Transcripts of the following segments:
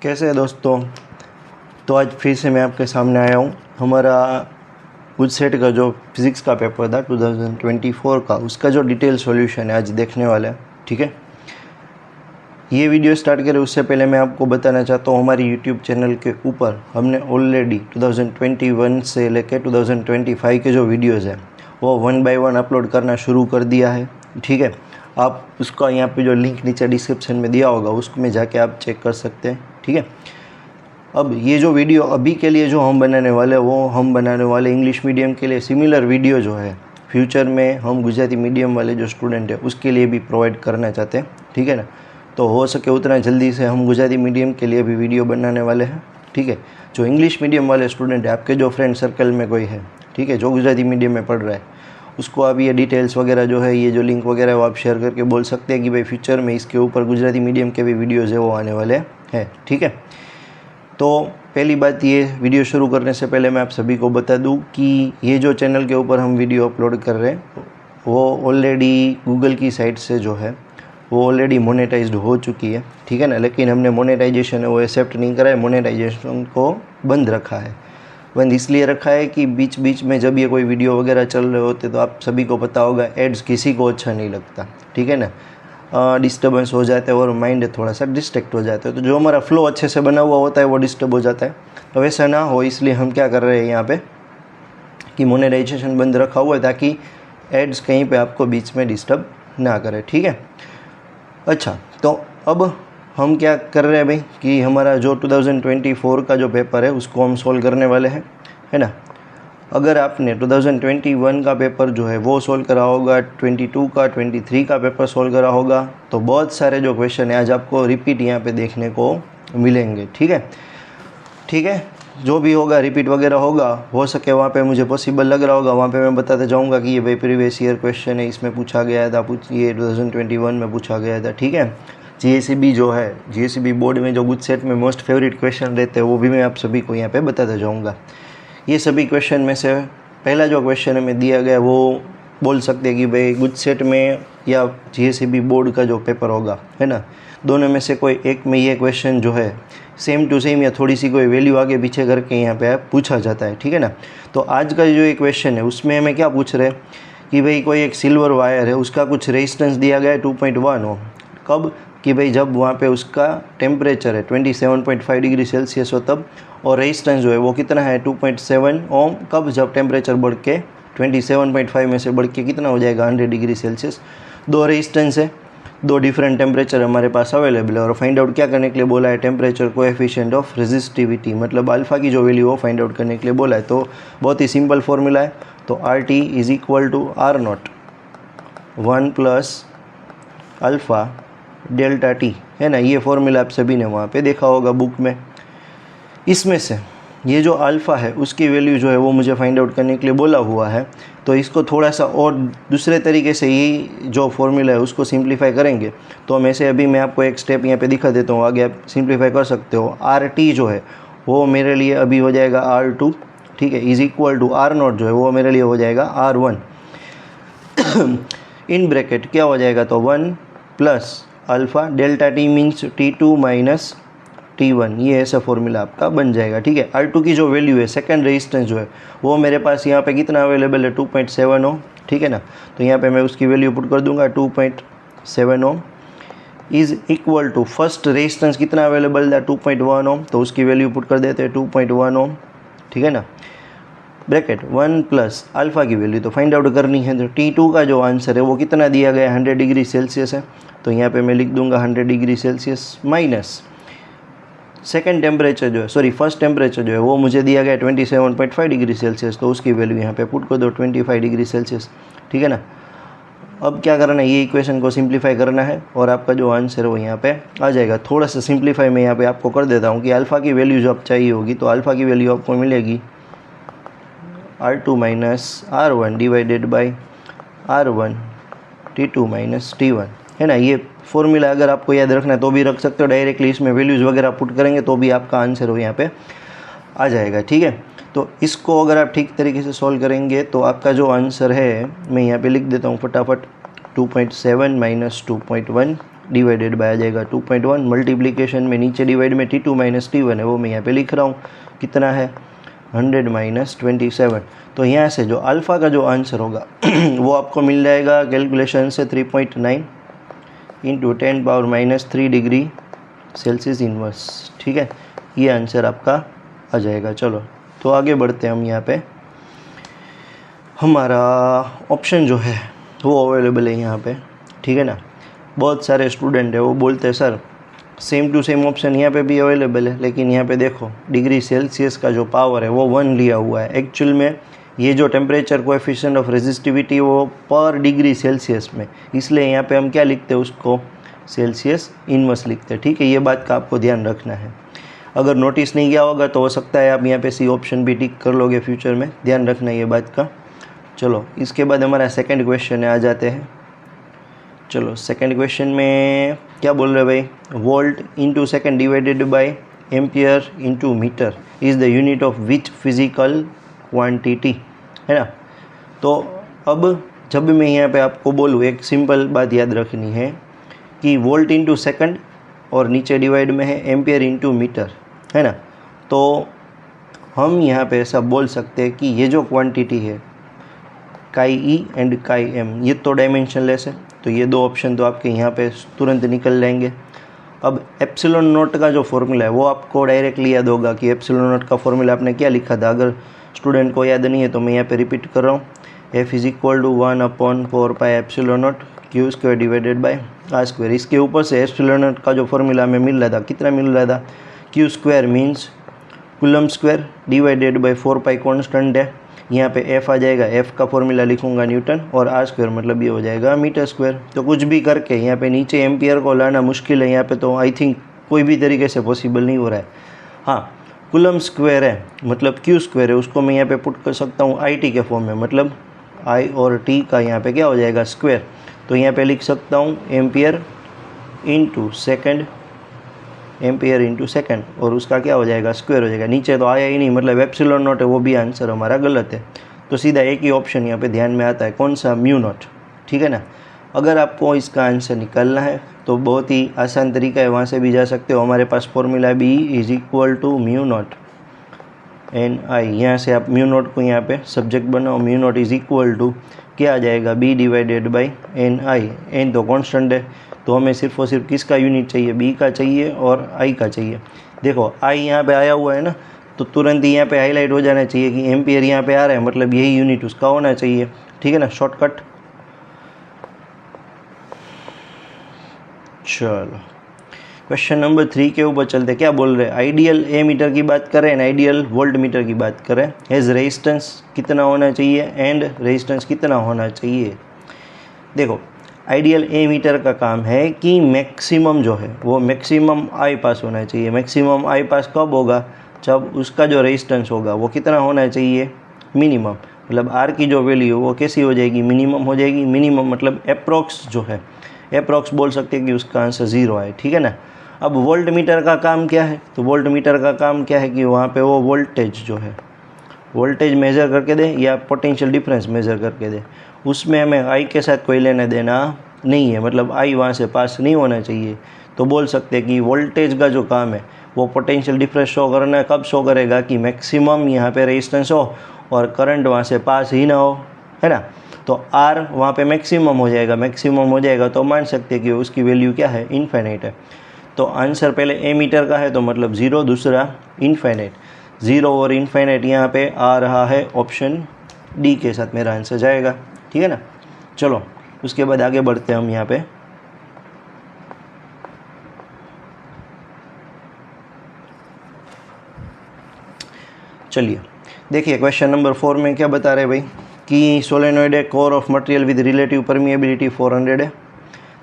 कैसे है दोस्तों। तो आज फिर से मैं आपके सामने आया हूँ। हमारा गुजसेट का जो फिज़िक्स का पेपर था 2024 का, उसका जो डिटेल सॉल्यूशन है आज देखने वाला है। ठीक है, ये वीडियो स्टार्ट करें उससे पहले मैं आपको बताना चाहता हूँ हमारी यूट्यूब चैनल के ऊपर हमने ऑलरेडी 2021 से लेकर 2025 के जो वीडियोज़ हैं वो 1 बाय 1 अपलोड करना शुरू कर दिया है। ठीक है, आप उसका यहाँ पे जो लिंक नीचे डिस्क्रिप्शन में दिया होगा उसमें जाके आप चेक कर सकते हैं। ठीक है, अब ये जो वीडियो अभी के लिए जो हम बनाने वाले वो हम बनाने वाले इंग्लिश मीडियम के लिए सिमिलर वीडियो जो है फ्यूचर में हम गुजराती मीडियम वाले जो स्टूडेंट है उसके लिए भी प्रोवाइड करना चाहते हैं। ठीक है ना, तो हो सके उतना जल्दी से हम गुजराती मीडियम के लिए भी वीडियो बनाने वाले हैं। ठीक है, जो इंग्लिश मीडियम वाले स्टूडेंट है, आपके जो फ्रेंड सर्कल में कोई है, ठीक है, जो गुजराती मीडियम में पढ़ रहा है, उसको आप ये डिटेल्स वगैरह जो है, ये जो लिंक वगैरह वो आप शेयर करके बोल सकते हैं कि भाई फ्यूचर में इसके ऊपर गुजराती मीडियम के भी वीडियोज़ है वो आने वाले हैं। ठीक है, तो पहली बात, ये वीडियो शुरू करने से पहले मैं आप सभी को बता दूं कि ये जो चैनल के ऊपर हम वीडियो अपलोड कर रहे हैं वो ऑलरेडी गूगल की साइट से जो है वो ऑलरेडी मोनेटाइज्ड हो चुकी है। ठीक है ना, लेकिन हमने मोनेटाइजेशन है वो एक्सेप्ट नहीं करा है, मोनेटाइजेशन को बंद रखा है। बंद इसलिए रखा है कि बीच बीच में जब ये कोई वीडियो वगैरह चल रहे होते तो आप सभी को पता होगा एड्स किसी को अच्छा नहीं लगता। ठीक है ना, डिस्टर्बेंस हो जाता है और माइंड थोड़ा सा डिस्ट्रैक्ट हो जाता है, तो जो हमारा फ्लो अच्छे से बना हुआ होता है वो डिस्टर्ब हो जाता है। तो वैसा ना हो इसलिए हम क्या कर रहे हैं यहाँ पे कि मोनेटाइजेशन बंद रखा हुआ है ताकि एड्स कहीं पे आपको बीच में डिस्टर्ब ना करे। ठीक है, अच्छा, तो अब हम क्या कर रहे हैं भाई कि हमारा जो 2024 का जो पेपर है उसको हम सोल्व करने वाले हैं, है ना। अगर आपने 2021 का पेपर जो है वो सोल्व करा होगा, 22 का 23 का पेपर सोल्व करा होगा, तो बहुत सारे जो क्वेश्चन है आज आपको रिपीट यहाँ पे देखने को मिलेंगे। ठीक है, ठीक है, जो भी होगा रिपीट वगैरह होगा, हो सके वहाँ पे मुझे पॉसिबल लग रहा होगा वहाँ पे मैं बताते जाऊँगा कि ये भाई प्रीवियस ईयर क्वेश्चन है, इसमें पूछा गया था, ये 2021 में पूछा गया था। ठीक है, जीएसईबी जो है, जीएसईबी बोर्ड में जो गुजसेट में मोस्ट फेवरेट क्वेश्चन रहते हैं वो भी मैं आप सभी को यहाँ पे बताते जाऊँगा। ये सभी क्वेश्चन में से पहला जो क्वेश्चन हमें दिया गया वो बोल सकते हैं कि भाई गुजसेट में या जीएसईबी बोर्ड का जो पेपर होगा, है ना, दोनों में से कोई एक में ये क्वेश्चन जो है सेम टू सेम या थोड़ी सी कोई वैल्यू आगे पीछे करके यहाँ पे पूछा जाता है। ठीक है ना, तो आज का जो ये क्वेश्चन है उसमें हमें क्या पूछ रहे हैं कि भाई कोई एक सिल्वर वायर है, उसका कुछ रेजिस्टेंस दिया गया है 2.1 ओम। कब कि भाई जब वहाँ पे उसका टेम्परेचर है 27.5 डिग्री सेल्सियस हो तब, और रेजिस्टेंस जो है वो कितना है 2.7 ओम। कब, जब टेम्परेचर बढ़ के 27.5 में से बढ़ के कितना हो जाएगा 100 डिग्री सेल्सियस। दो रेजिस्टेंस है, दो डिफरेंट टेम्परेचर हमारे पास अवेलेबल है, और फाइंड आउट क्या करने के लिए बोला है, टेम्परेचर कोएफिशिएंट ऑफ रेजिस्टिविटी, मतलब अल्फ़ा की जो वैल्यू हो फाइंड आउट करने के लिए बोला है। तो बहुत ही सिंपल फॉर्मूला है, तो RT is equal to R0 1 plus alpha delta T, है ना। ये फॉर्मूला आप सभी ने वहाँ पे देखा होगा बुक में। इसमें से ये जो अल्फ़ा है उसकी वैल्यू जो है वो मुझे फाइंड आउट करने के लिए बोला हुआ है, तो इसको थोड़ा सा और दूसरे तरीके से ये जो फॉर्मूला है उसको सिंप्लीफाई करेंगे। तो हम ऐसे अभी मैं आपको एक स्टेप यहाँ पे दिखा देता हूँ, आगे आप सिंप्लीफाई कर सकते हो। RT जो है वो मेरे लिए अभी हो जाएगा R2, ठीक है, इज इक्वल टू R0 जो है वो मेरे लिए हो जाएगा R1 इन ब्रैकेट क्या हो जाएगा, तो 1 plus alpha delta T means T2 minus T1, ये ऐसा फॉर्मूला आपका बन जाएगा। ठीक है, R2 की जो वैल्यू है, सेकंड रेजिस्टेंस जो है वो मेरे पास यहाँ पे कितना अवेलेबल है 2.7 ओम। ठीक है ना, तो यहाँ पे मैं उसकी वैल्यू पुट कर दूंगा 2.7 ohm is equal to first resistance कितना अवेलेबल था 2.1 ओम, तो उसकी वैल्यू पुट कर देते हैं 2.1 ओम। ठीक है ना, ब्रैकेट 1 प्लस अल्फ़ा की वैल्यू तो फाइंड आउट करनी है, तो T2 का जो आंसर है वो कितना दिया गया है 100 डिग्री सेल्सियस है, तो यहाँ पे मैं लिख दूंगा 100 degree Celsius minus second temperature जो है, सॉरी फर्स्ट टेम्परेचर जो है वो मुझे दिया गया 27.5 डिग्री सेल्सियस, तो उसकी वैल्यू यहाँ पे पुट कर दो 25 डिग्री सेल्सियस। ठीक है ना, अब क्या करना है, ये इक्वेशन को सिंप्लीफाई करना है और आपका जो आंसर है वो यहाँ पे आ जाएगा। थोड़ा सा सिंप्लीफाई मैं यहाँ पे आपको कर देता हूँ कि अल्फ़ा की वैल्यू जो आप चाहिए होगी, तो अल्फ़ा की वैल्यू आपको मिलेगी R2 minus R1 divided by R1 T2 minus T1, है ना। ये फॉर्मूला अगर आपको याद रखना है तो भी रख सकते हो, डायरेक्टली इसमें वैल्यूज़ वगैरह पुट करेंगे तो भी आपका आंसर वो यहाँ पे आ जाएगा। ठीक है, तो इसको अगर आप ठीक तरीके से सॉल्व करेंगे तो आपका जो आंसर है मैं यहाँ पे लिख देता हूँ फटाफट, 2.7 माइनस 2.1 डिवाइडेड बाय आ जाएगा 2.1, मल्टीप्लीकेशन में नीचे डिवाइड में T2 माइनस T1 है वो मैं यहाँ पे लिख रहा हूँ, कितना है 100 माइनस 27। तो यहाँ से जो अल्फ़ा का जो आंसर होगा वो आपको मिल जाएगा कैलकुलेशन से 3.9 into 10 power minus 3 degree Celsius inverse. ठीक है, ये आंसर आपका आ जाएगा। चलो तो आगे बढ़ते हैं हम। यहाँ पे हमारा ऑप्शन जो है वो अवेलेबल है यहाँ पे, ठीक है ना। बहुत सारे स्टूडेंट है वो बोलते हैं sir same to same option यहाँ पे भी अवेलेबल है, लेकिन यहाँ पे देखो डिग्री सेल्सियस का जो पावर है वो 1 लिया हुआ है। एक्चुअल में ये जो टेम्परेचर कोएफिशिएंट ऑफ रेजिस्टिविटी वो पर डिग्री सेल्सियस में, इसलिए यहाँ पे हम क्या लिखते हैं उसको सेल्सियस इनवर्स लिखते हैं। ठीक है, ये बात का आपको ध्यान रखना है। अगर नोटिस नहीं किया होगा तो हो सकता है आप यहाँ पे सी ऑप्शन भी टिक कर लोगे फ्यूचर में, ध्यान रखना ये बात का। चलो इसके बाद हमारा सेकंड क्वेश्चन है, आ जाते हैं। चलो सेकंड क्वेश्चन में क्या बोल रहे हैं भाई, volt into second divided by ampere into meter is the unit of which physical quantity, है ना। तो अब जब मैं यहाँ पे आपको बोलूँ एक सिंपल बात याद रखनी है कि वोल्ट इंटू सेकंड और नीचे डिवाइड में है एम्पियर इंटू मीटर, है ना। तो हम यहाँ पे ऐसा बोल सकते हैं कि ये जो क्वांटिटी है काई ई एंड काई एम, ये तो डायमेंशनलेस है, तो ये दो ऑप्शन तो आपके यहाँ पे तुरंत निकल जाएंगे। अब एप्सिलॉन नॉट का जो फॉर्मूला है वो आपको डायरेक्टली याद होगा कि एप्सिलॉन नॉट का फॉर्मूला आपने क्या लिखा था। अगर स्टूडेंट को याद नहीं है तो मैं यहाँ पे रिपीट कर रहा हूँ, F is equal to 1/4 pi epsilon naught Q square divided by R square. इसके ऊपर से एप्सिलॉन नॉट का जो फॉर्मूला हमें मिल रहा था, कितना मिल रहा था, Q square means coulomb square divided bye 4 पाई कॉन्स्टेंट है। यहाँ पे एफ आ जाएगा, एफ का फॉर्मूला लिखूंगा न्यूटन, और आर स्क्वायर मतलब ये हो जाएगा मीटर स्क्वायर। तो कुछ भी करके यहाँ पे नीचे एम्पियर को लाना मुश्किल है, यहाँ पे तो आई थिंक कोई भी तरीके से पॉसिबल नहीं हो रहा है। हाँ, कूलम स्क्वायर है मतलब क्यू स्क्वायर है, उसको मैं यहाँ पे पुट कर सकता हूँ आई टी के फॉर्म में, मतलब आई और टी का यहाँ पे क्या हो जाएगा स्क्वायर। तो यहाँ पे लिख सकता हूँ ampere into second, ampere into second, और उसका क्या हो जाएगा स्क्वायर हो जाएगा। नीचे तो आया ही नहीं, मतलब एप्सिलॉन नॉट है, वो भी आंसर हमारा गलत है। तो सीधा एक ही ऑप्शन यहाँ पे ध्यान में आता है, कौन सा, म्यू नॉट। ठीक है ना। अगर आपको इसका आंसर निकालना है तो बहुत ही आसान तरीका है, वहाँ से भी जा सकते हो। हमारे पास formula B is equal to mu naught N I. यहाँ से आप म्यू नॉट को यहाँ पे सब्जेक्ट बनाओ, mu naught is equal to क्या आ जाएगा, B divided by N I. N तो कॉन्स्टेंट है, तो हमें सिर्फ और सिर्फ किसका यूनिट चाहिए, बी का चाहिए और आई का चाहिए। देखो आई यहाँ पे आया हुआ है ना, तो तुरंत ही यहाँ पे हाईलाइट हो जाना चाहिए कि एम्पियर यहाँ पे आ रहा है, मतलब यही यूनिट उसका होना चाहिए। ठीक है ना, शॉर्टकट। चलो क्वेश्चन नंबर 3 के ऊपर चलते। क्या बोल रहे हैं, आइडियल ए मीटर की बात करें एंड आइडियल वोल्ट मीटर की बात करें। एज रेजिस्टेंस कितना होना चाहिए एंड रेजिस्टेंस कितना होना चाहिए। देखो आइडियल ए मीटर का काम है कि मैक्सिमम जो है वो मैक्सिमम आई पास होना चाहिए। मैक्सिमम आई पास कब होगा, जब उसका जो रेजिस्टेंस होगा वो कितना होना चाहिए, मिनिमम। मतलब आर की जो वैल्यू वो कैसी हो जाएगी, मिनिमम हो जाएगी। मिनिमम मतलब अप्रोक्स जो है, अप्रोक्स बोल सकते हैं कि उसका आंसर 0 है। ठीक है ना। अब वोल्ट मीटर का काम क्या है, तो वोल्ट मीटर का काम क्या है कि वहाँ पे वो वोल्टेज जो है वोल्टेज मेज़र करके दे या पोटेंशियल डिफरेंस मेज़र करके दे। उसमें हमें आई के साथ कोई लेना देना नहीं है, मतलब आई वहाँ से पास नहीं होना चाहिए। तो बोल सकते हैं कि वोल्टेज का जो काम है वो पोटेंशियल डिफरेंस शो करना है। कब शो करेगा कि मैक्सिमम यहाँ पे रेजिस्टेंस हो और करंट वहाँ से पास ही ना हो, है ना। तो आर वहाँ पे मैक्सिमम हो जाएगा, मैक्सिमम हो जाएगा तो मान सकते हैं कि उसकी वैल्यू क्या है, इनफाइनाइट है। तो आंसर पहले ए मीटर का है तो मतलब 0, दूसरा इनफाइनाइट। 0 और इनफाइनाइट यहाँ पे आ रहा है, ऑप्शन डी के साथ मेरा आंसर जाएगा। ठीक है ना। चलो उसके बाद आगे बढ़ते हैं हम यहाँ पे। चलिए देखिए क्वेश्चन नंबर 4 में क्या बता रहे भाई कि सोलेनोइड है, core of material with relative permeability 400 है।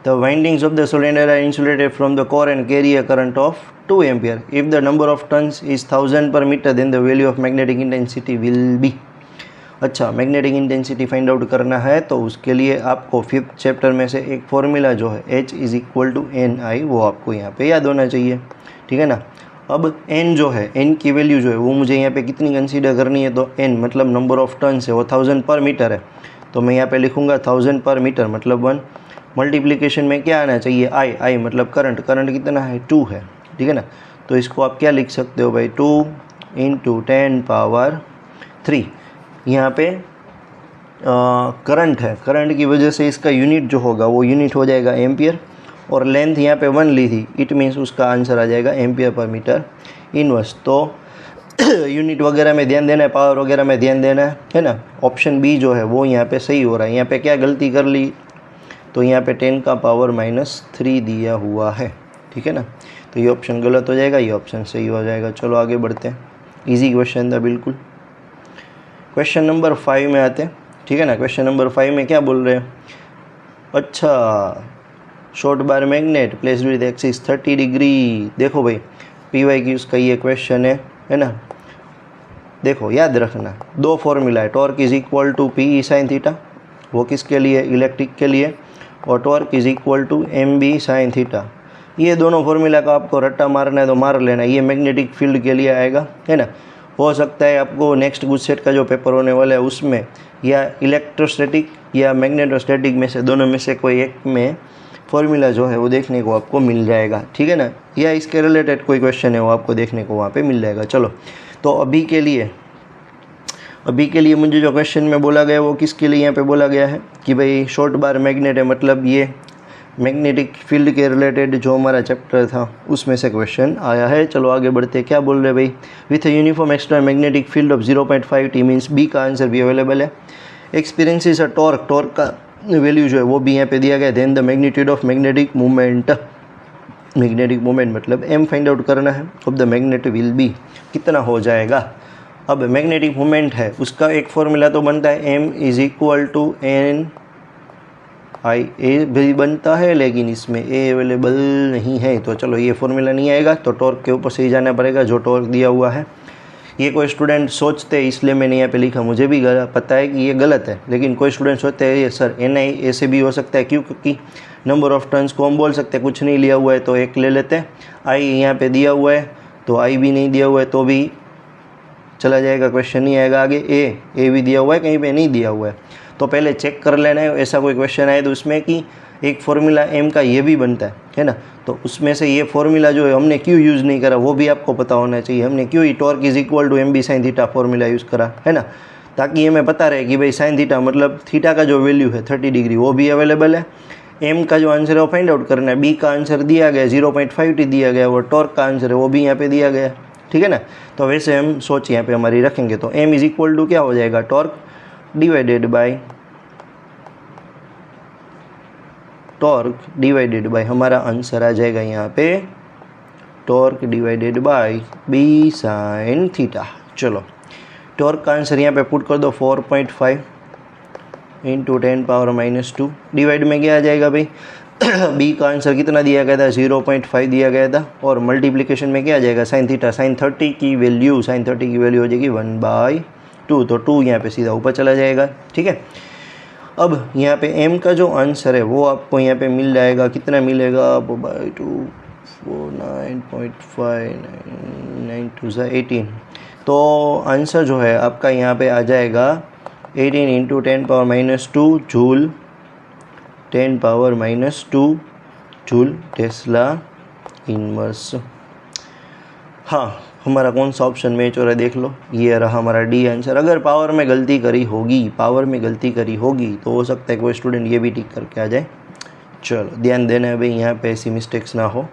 The windings of the solenoid are insulated from the core and carry a current of 2 ampere. If the number of turns is 1000 per meter, then the value of magnetic intensity will be. अच्छा, magnetic intensity find out करना है तो उसके लिए आपको 5th chapter में से एक फॉर्मूला जो है H is equal to N I, वो आपको यहाँ पे याद होना चाहिए। ठीक है ना। अब n जो है, n की वैल्यू जो है वो मुझे यहाँ पे कितनी कंसीडर करनी है, तो n मतलब नंबर ऑफ टर्न्स है वो 1000 पर मीटर है, तो मैं यहाँ पे लिखूँगा 1000 पर मीटर मतलब 1 मल्टीप्लिकेशन में क्या आना चाहिए, आई, आई मतलब करंट, करंट कितना है 2 है, ठीक है ना। तो इसको आप क्या लिख सकते हो भाई, 2 × 10 पावर 3। यहाँ पे करंट है, करंट की वजह से इसका यूनिट जो होगा वो यूनिट हो जाएगा एम्पियर, और लेंथ यहाँ पे 1 ली थी, इट मीन्स उसका आंसर आ जाएगा एम्पियर पर मीटर इनवर्स। तो यूनिट वगैरह में ध्यान देना है, पावर वगैरह में ध्यान देना है ना। ऑप्शन बी जो है वो यहाँ पे सही हो रहा है। यहाँ पे क्या गलती कर ली, तो यहाँ पे 10 का पावर -3 दिया हुआ है, ठीक है ना। तो ये ऑप्शन गलत हो जाएगा, ये ऑप्शन सही हो जाएगा। चलो आगे बढ़ते हैं, इजी क्वेश्चन था बिल्कुल। क्वेश्चन नंबर 5 में आते हैं, ठीक है ना। क्वेश्चन नंबर 5 में क्या बोल रहे हैं, अच्छा short bar magnet placed with axis 30 degree. देखो भाई PYQ का ये क्वेश्चन है ना। देखो याद रखना, दो फॉर्मूला है, torque is equal to PE sin theta, वो किसके लिए, इलेक्ट्रिक के लिए, और torque is equal to MB sin theta. ये दोनों फॉर्मूला का आपको रट्टा मारना है तो मार लेना, ये मैग्नेटिक फील्ड के लिए आएगा, है ना। हो सकता है आपको नेक्स्ट गुड सेट का जो पेपर होने वाला है उसमें या इलेक्ट्रोस्टैटिक या मैग्नेटोस्टैटिक में से दोनों में से कोई एक में फॉर्मूला जो है वो देखने को आपको मिल जाएगा, ठीक है ना, या इसके रिलेटेड कोई क्वेश्चन है वो आपको देखने को वहाँ पे मिल जाएगा। चलो तो अभी के लिए मुझे जो क्वेश्चन में बोला गया वो किसके लिए यहाँ पे बोला गया है कि भाई शॉर्ट बार मैग्नेट है, मतलब ये मैग्नेटिक फील्ड के रिलेटेड जो हमारा चैप्टर था उसमें से क्वेश्चन आया है। चलो आगे बढ़ते हैं, क्या बोल रहे हैं भाई, with uniform external magnetic field of 0.5 t means B का आंसर भी अवेलेबल है। एक्सपीरियंसेस अ टॉर्क, टॉर्क का वैल्यू जो है वो भी यहाँ पे दिया गया। Then the magnitude of magnetic movement, magnetic movement मतलब m फाइंड आउट करना है, of the magnet will be, कितना हो जाएगा। अब मैग्नेटिक मूवमेंट है उसका एक फॉर्मूला तो बनता है m = n I a भी बनता है, लेकिन इसमें a अवेलेबल नहीं है, तो चलो ये फॉर्मूला नहीं आएगा, तो टॉर्क के ऊपर से ही जाना पड़ेगा जो टॉर्क दिया हुआ है। ये कोई स्टूडेंट सोचते हैं, इसलिए मैंने यहाँ पे लिखा, मुझे भी पता है कि ये गलत है, लेकिन कोई स्टूडेंट सोचते हैं ये सर NI ऐसे भी हो सकता है, क्यों, क्योंकि नंबर ऑफ टर्न्स को हम बोल सकते हैं, कुछ नहीं लिया हुआ है तो एक ले लेते हैं, I यहाँ पे दिया हुआ है तो I भी नहीं दिया हुआ है तो भी चला जाएगा, क्वेश्चन नहीं आएगा। आगे A भी दिया हुआ है, कहीं पे नहीं दिया हुआ है, तो पहले चेक कर लेना है। ऐसा कोई क्वेश्चन आए तो उसमें कि एक फॉर्मूला m का ये भी बनता है ना, तो उसमें से ये फॉर्मूला जो है हमने क्यों यूज़ नहीं करा वो भी आपको पता होना चाहिए। हमने क्यों ही torque is equal to MB sin theta formula use करा, है ना, ताकि हमें पता रहे कि भाई sin थीटा मतलब थीटा का जो वैल्यू है 30 डिग्री वो भी अवेलेबल है। m का जो आंसर है वो फाइंड आउट करना है, b का आंसर दिया गया 0.5 t दिया गया, और टॉर्क का आंसर है वो भी यहाँ पे दिया गया, ठीक है ना। तो वैसे हम सोच यहाँ पे हमारी रखेंगे, तो m इज इक्वल टू क्या हो जाएगा, टॉर्क डिवाइडेड बाय हमारा आंसर आ जाएगा यहाँ पे torque divided by b sin theta. चलो टॉर्क का आंसर यहाँ पे पुट कर दो 4.5 × 10⁻², डिवाइड में क्या आ जाएगा भाई b का आंसर कितना दिया गया था 0.5 दिया गया था, और मल्टीप्लिकेशन में क्या आ जाएगा sin थीटा, sin 30 की वैल्यू हो जाएगी 1/2, तो 2 यहाँ पे सीधा ऊपर चला जाएगा, ठीक है। अब यहाँ पे m का जो आंसर है वो आपको यहाँ पे मिल जाएगा, कितना मिलेगा 2 4 9.5 9 2 18, तो आंसर जो है आपका यहाँ पे आ जाएगा 18 × 10⁻² जूल 10⁻² जूल टेस्ला इनवर्स। हाँ, हमारा कौन सा ऑप्शन मैच हो रहा है देख लो, ये रहा हमारा डी आंसर। अगर पावर में गलती करी होगी तो हो सकता है कोई स्टूडेंट ये भी टिक करके आ जाए। चलो ध्यान देना है भाई, यहाँ पे ऐसी मिस्टेक्स ना हो।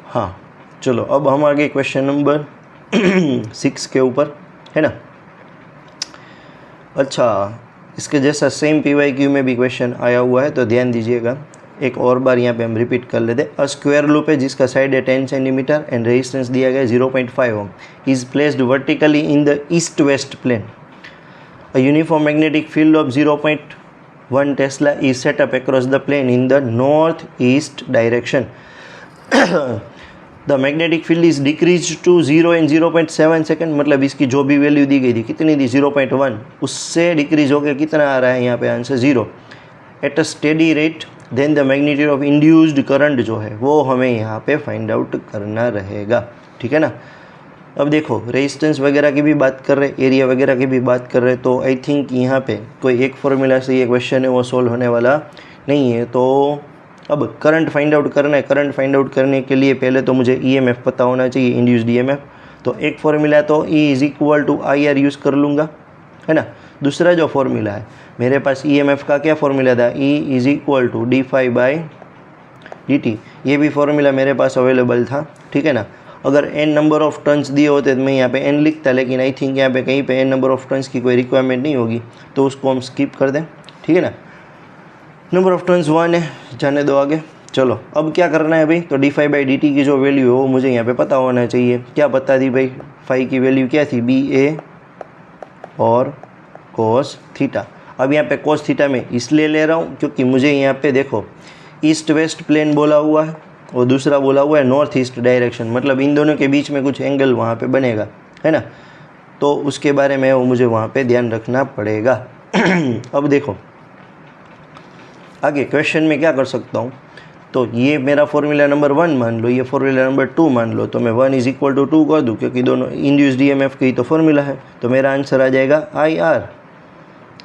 हाँ चलो अब हम आगे क्वेश्चन नंबर 6 के ऊपर, है ना। अच्छा, इसके जैसा सेम PYQ में भी क्वेश्चन आया हुआ है, तो ध्यान दीजिएगा। एक और बार यहाँ पे हम रिपीट कर लेते हैं। अ स्क्वायर लूप है जिसका साइड है 10 सेंटीमीटर एंड रेजिस्टेंस दिया गया 0.5 ohm, is placed vertically in the east west plane. A uniform magnetic field of 0.1 tesla is set up across the plane in the north east direction. The magnetic field is decrease to 0 in 0.7 second, मतलब इसकी जो भी value दी गई थी कितनी थी 0.1, उससे decrease होकर कितना आ रहा है यहाँ पे answer 0 at a steady rate. Then the magnitude of induced current जो है वो हमें यहाँ पे फाइंड आउट करना रहेगा, ठीक है ना। अब देखो रेजिस्टेंस वगैरह की भी बात कर रहे, एरिया वगैरह की भी बात कर रहे, तो आई थिंक यहाँ पे कोई एक फॉर्मूला से ये क्वेश्चन है वो सॉल्व होने वाला नहीं है। तो अब करंट फाइंड आउट करना है। करंट फाइंड आउट करने के लिए पहले तो मुझे ईएमएफ पता होना चाहिए, इंड्यूस्ड ईएमएफ। तो एक फॉर्मूला तो E is equal to IR use कर लूँगा, है ना। दूसरा जो फॉर्मूला है मेरे पास ईएमएफ का क्या फॉर्मूला था, E is equal to d∅/dt। ये भी फॉर्मूला मेरे पास अवेलेबल था, ठीक है ना। अगर n नंबर ऑफ टर्न्स दिए होते तो मैं यहाँ पे n लिखता, लेकिन आई थिंक यहाँ पे कहीं पे n नंबर ऑफ टर्न्स की कोई रिक्वायरमेंट नहीं होगी, तो उसको हम स्किप कर दें, ठीक है ना। नंबर ऑफ टर्न्स 1 है, जाने दो आगे। चलो अब क्या करना है भाई, तो d∅/dt की जो वैल्यू है वो मुझे यहाँ पे पता होना चाहिए। क्या पता थी भाई, फाई की वैल्यू क्या थी, BA और cos थीटा। अब यहाँ पे cos थीटा मैं इसलिए ले रहा हूँ क्योंकि मुझे यहाँ पे देखो ईस्ट वेस्ट प्लेन बोला हुआ है और दूसरा बोला हुआ है नॉर्थ ईस्ट डायरेक्शन, मतलब इन दोनों के बीच में कुछ एंगल वहाँ पे बनेगा, है ना। तो उसके बारे में वो मुझे वहाँ पे ध्यान रखना पड़ेगा। अब देखो आगे क्वेश्चन में क्या कर सकता हूँ, तो ये मेरा फॉर्मूला नंबर 1 मान लो, ये फॉर्मूला नंबर 2 मान लो, तो मैं 1 इज इक्वल टू 2 कर दूँ क्योंकि दोनों इंड्यूस्ड ईएमएफ की तो फॉर्मूला है। तो मेरा आंसर आ जाएगा IR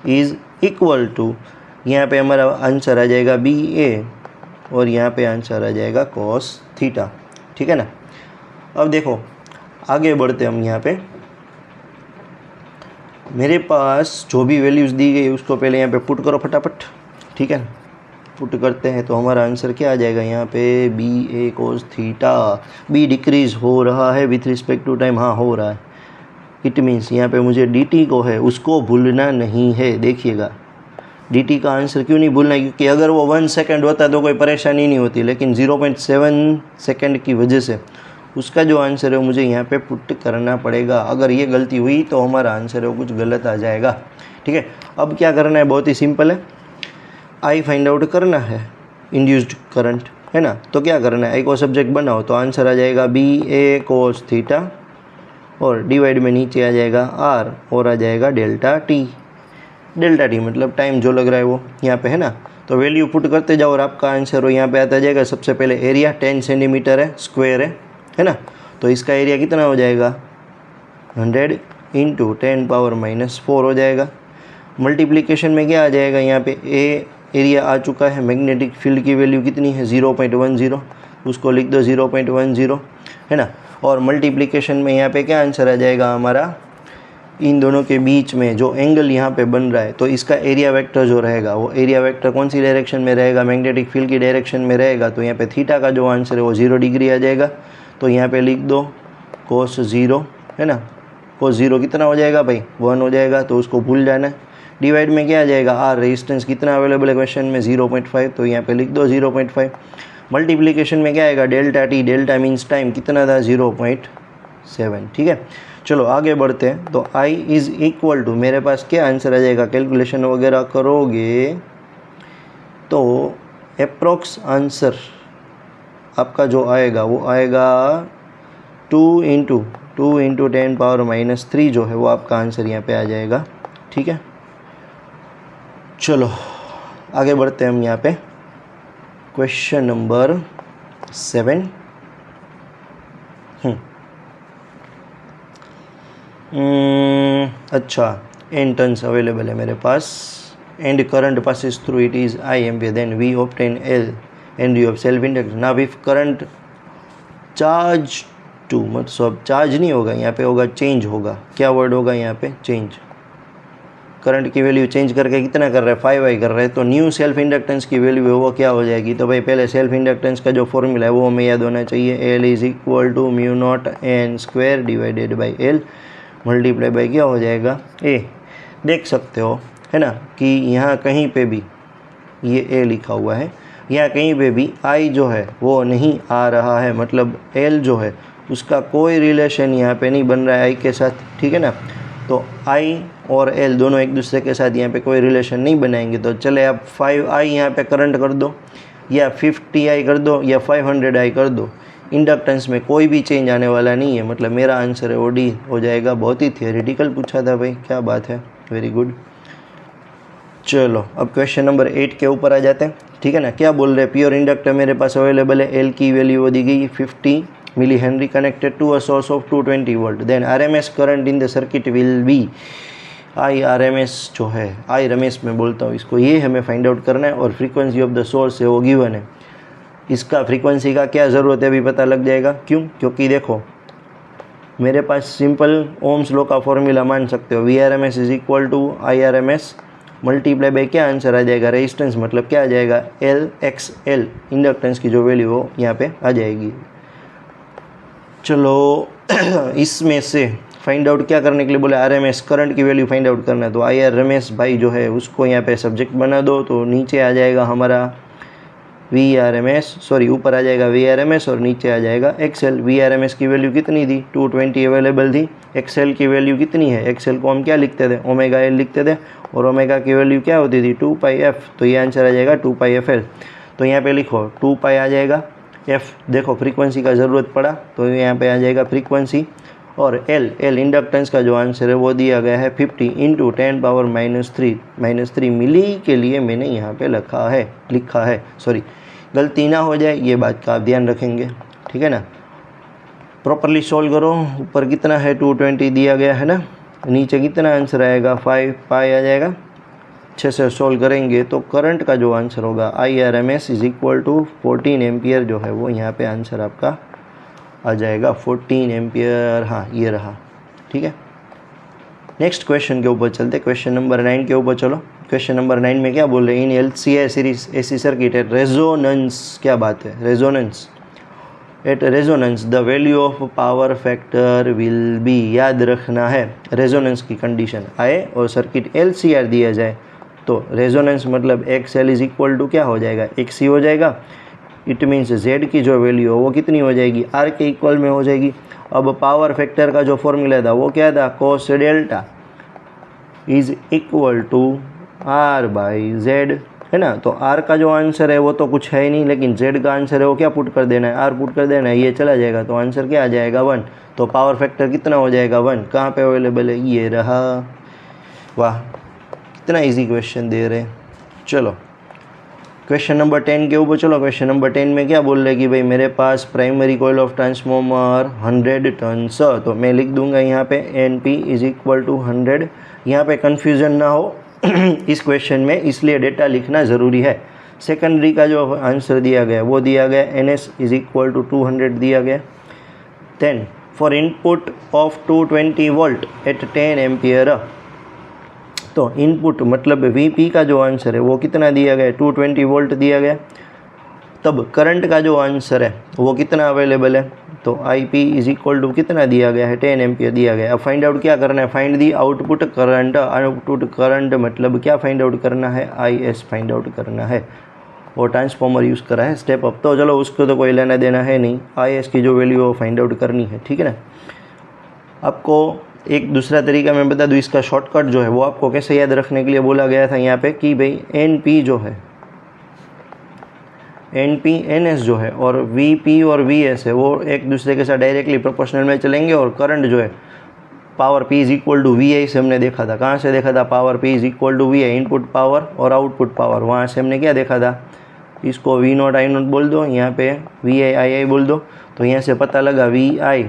इज इक्वल टू, यहाँ पे हमारा आंसर आ जाएगा BA और यहाँ पे आंसर आ जाएगा cos थीटा, ठीक है ना। अब देखो आगे बढ़ते हम। यहाँ पे मेरे पास जो भी वैल्यूज़ दी गई उसको पहले यहाँ पे पुट करो फटाफट, ठीक है। पुट करते हैं तो हमारा आंसर क्या आ जाएगा, यहाँ पे BA cos theta. B decrease हो रहा है विथ रिस्पेक्ट टू टाइम, हाँ हो रहा है। इट मीन्स यहाँ पे मुझे dt को है उसको भूलना नहीं है। देखिएगा dt का आंसर क्यों नहीं भूलना है, क्योंकि अगर वो 1 सेकंड होता तो कोई परेशानी नहीं होती, लेकिन 0.7 सेकंड की वजह से उसका जो आंसर है मुझे यहाँ पे पुट करना पड़ेगा। अगर ये गलती हुई तो हमारा आंसर है वो कुछ गलत आ जाएगा, ठीक है। अब क्या करना है, बहुत ही सिंपल है, I फाइंड आउट करना है इंड्यूस्ड करंट, है ना। तो क्या करना है, I को सब्जेक्ट बनाओ तो आंसर आ जाएगा BA cos थीटा और डिवाइड में नीचे आ जाएगा R और आ जाएगा डेल्टा टी मतलब टाइम जो लग रहा है वो यहाँ पे, है ना। तो वैल्यू पुट करते जाओ और आपका आंसर हो यहाँ पे आता जाएगा। सबसे पहले एरिया 10 सेंटीमीटर है, स्क्वायर है ना। तो इसका एरिया कितना हो जाएगा, 100 इंटू 10⁻⁴ हो जाएगा। मल्टीप्लिकेशन में क्या आ जाएगा, यहाँ पे एरिया आ चुका है, मैग्नेटिक फील्ड की वैल्यू कितनी है 0.10, उसको लिख दो 0.10, है ना। और मल्टीप्लिकेशन में यहाँ पे क्या आंसर आ जाएगा हमारा, इन दोनों के बीच में जो एंगल यहाँ पे बन रहा है तो इसका एरिया वेक्टर जो रहेगा वो एरिया वेक्टर कौन सी डायरेक्शन में रहेगा, मैग्नेटिक फील्ड की डायरेक्शन में रहेगा। तो यहाँ पे थीटा का जो आंसर है वो 0 डिग्री आ जाएगा। तो यहाँ पे लिख दो cos 0, है ना। cos 0 कितना हो जाएगा भाई, 1 हो जाएगा, तो उसको भूल जाना। डिवाइड में क्या आ जाएगा, R रेजिस्टेंस कितना अवेलेबल है क्वेश्चन में 0.5, तो यहाँ पे लिख दो 0.5। मल्टीप्लिकेशन में क्या आएगा, delta T, delta means time कितना था 0.7, ठीक है। चलो आगे बढ़ते हैं। तो I इज़ इक्वल टू, मेरे पास क्या आंसर आ जाएगा, कैलकुलेशन वगैरह करोगे तो अप्रोक्स आंसर आपका जो आएगा वो आएगा 2 इंटू 10⁻³ जो है वो आपका आंसर यहाँ पे आ जाएगा, ठीक है। चलो आगे बढ़ते हैं हम यहाँ पे क्वेश्चन नंबर 7। अच्छा, n टर्न्स अवेलेबल है मेरे पास and current passes through it is I ampere, then we obtain L and you have self inductance. Now if current charge to, मतलब चार्ज नहीं होगा यहाँ पे, होगा चेंज होगा। क्या वर्ड होगा यहाँ पे, चेंज। करंट की वैल्यू चेंज करके कितना कर रहा है, 5I कर रहा है। तो न्यू सेल्फ इंडक्टेंस की वैल्यू है वो क्या हो जाएगी, तो भाई पहले सेल्फ इंडक्टेंस का जो फॉर्मूला है वो हमें याद होना चाहिए, L is equal to μ0n² divided by L multiply by क्या हो जाएगा A। देख सकते हो, है ना, कि यहाँ कहीं पे भी ये A लिखा हुआ है, यहाँ कहीं पे भी I जो है वो नहीं आ रहा है, मतलब L जो है उसका कोई रिलेशन यहाँ पे नहीं बन रहा है I के साथ, ठीक है ना। तो I और L दोनों एक दूसरे के साथ यहाँ पे कोई रिलेशन नहीं बनाएंगे। तो चले आप 5I यहाँ पे करंट कर दो, या 50I कर दो, या 500I कर दो, इंडक्टेंस में कोई भी चेंज आने वाला नहीं है। मतलब मेरा आंसर है वो D हो जाएगा। बहुत ही थियोरेटिकल पूछा था भाई, क्या बात है, वेरी गुड। चलो अब क्वेश्चन नंबर 8 के ऊपर आ जाते हैं, ठीक है ना। क्या बोल रहे हैं, प्योर इंडक्टर मेरे पास अवेलेबल है, L की वैल्यू वो दी गई 50 milli henry connected to a source of 220 volt, then RMS current in the circuit will be RMS जो है, रमेश मैं बोलता हूँ इसको, ये हमें फाइंड आउट करना है। और फ्रीक्वेंसी ऑफ द सोर्स है वो गिवन है, इसका फ्रीक्वेंसी का क्या ज़रूरत है अभी पता लग जाएगा। क्यों? क्योंकि देखो मेरे पास सिंपल ओम्स लॉ का फॉर्मूला मान सकते हो, VRMS is equal to IRMS multiply by क्या आंसर आ जाएगा, रेजिस्टेंस मतलब क्या आ जाएगा, LXL, इंडक्टेंस की जो वैल्यू हो यहाँ पे आ जाएगी। चलो इसमें से फाइंड आउट क्या करने के लिए बोले, RMS करंट की वैल्यू फाइंड आउट करना है, तो IRMS भाई जो है उसको यहाँ पे सब्जेक्ट बना दो, तो नीचे आ जाएगा हमारा VRMS, सॉरी ऊपर आ जाएगा VRMS और नीचे आ जाएगा XL। VRMS की वैल्यू कितनी थी, 220 अवेलेबल थी। XL की वैल्यू कितनी है, XL को हम क्या लिखते थे, ओमेगा L लिखते थे, और ओमेगा की वैल्यू क्या होती थी, 2πf, तो ये आंसर आ जाएगा 2πfL। तो यहाँ पे लिखो 2π आ जाएगा, F देखो फ्रीक्वेंसी का ज़रूरत पड़ा तो यहाँ पे आ जाएगा फ्रीक्वेंसी, और L इंडक्टेंस का जो आंसर है वो दिया गया है 50 इंटू 10⁻³ मिली के लिए मैंने यहाँ पे लिखा है, सॉरी गलती ना हो जाए ये बात का आप ध्यान रखेंगे, ठीक है ना। प्रॉपरली सॉल्व करो, ऊपर कितना है 220 दिया गया है ना, नीचे कितना आंसर आएगा 5π आ जाएगा। अच्छे से सॉल्व करेंगे तो करंट का जो आंसर होगा IRMS is equal to 14 ampere जो है वो यहाँ पे आंसर आपका आ जाएगा 14 एम्पियर। हाँ ये रहा, ठीक है। नेक्स्ट क्वेश्चन के ऊपर चलते, क्वेश्चन नंबर 9 के ऊपर चलो। क्वेश्चन नंबर 9 में क्या बोल रहे हैं, इन LCI series AC circuit at resonance, क्या बात है resonance, at resonance the value of power factor will be, याद रखना है रेजोनेंस की कंडीशन आए और सर्किट LCR दिया जाए तो रेजोनेंस मतलब XL इज इक्वल टू क्या हो जाएगा, XC हो जाएगा। इट मीन्स Z की जो वैल्यू हो वो कितनी हो जाएगी, R के इक्वल में हो जाएगी। अब पावर फैक्टर का जो फॉर्मूला था वो क्या था, cos delta is equal to R/Z, है ना। तो R का जो आंसर है वो तो कुछ है ही नहीं, लेकिन Z का आंसर है वो क्या पुट कर देना है, R पुट कर देना है, ये चला जाएगा तो आंसर क्या आ जाएगा 1। तो पावर फैक्टर कितना हो जाएगा 1, कहाँ पे अवेलेबल है, ये रहा। वाह कितना इजी क्वेश्चन दे रहे हैं। चलो क्वेश्चन नंबर 10 के ऊपर चलो। क्वेश्चन नंबर 10 में क्या बोल रहे हैं कि भाई मेरे पास primary coil of transformer 100 turns, तो मैं लिख दूंगा यहाँ पे NP इज इक्वल टू 100। यहाँ पे कन्फ्यूजन ना हो इस क्वेश्चन में, इसलिए डेटा लिखना ज़रूरी है। सेकेंडरी का जो आंसर दिया गया वो दिया गया NS इज इक्वल टू 200 दिया गया। Then for input of 220 volt at 10 ampere, तो इनपुट मतलब VP का जो आंसर है वो कितना दिया गया, 220 वोल्ट दिया गया। तब करंट का जो आंसर है वो कितना अवेलेबल है, तो IP इज इक्वल टू कितना दिया गया है, 10 एम्पियर दिया गया। अब फाइंड आउट क्या करना है, find the output current. Output current मतलब क्या फाइंड आउट करना है, IS फाइंड आउट करना है। और ट्रांसफॉर्मर यूज़ करा है स्टेप अप, तो चलो उसको तो कोई लेना देना है नहीं, IS की जो वैल्यू वो फाइंड आउट करनी है, ठीक है ना। आपको एक दूसरा तरीका मैं बता दूँ, इसका शॉर्टकट जो है वो आपको कैसे याद रखने के लिए बोला गया था यहाँ पे कि भाई NP जो है, NP NS जो है और VP और VS है वो एक दूसरे के साथ डायरेक्टली प्रोपोर्शनल में चलेंगे। और करंट जो है power P is equal to VI से हमने देखा था, कहाँ से देखा था, power P is equal to VI, input power और आउटपुट पावर, वहाँ से हमने क्या देखा था, इसको V0 I0 बोल दो, यहाँ पे VI II बोल दो। तो यहाँ से पता लगा VI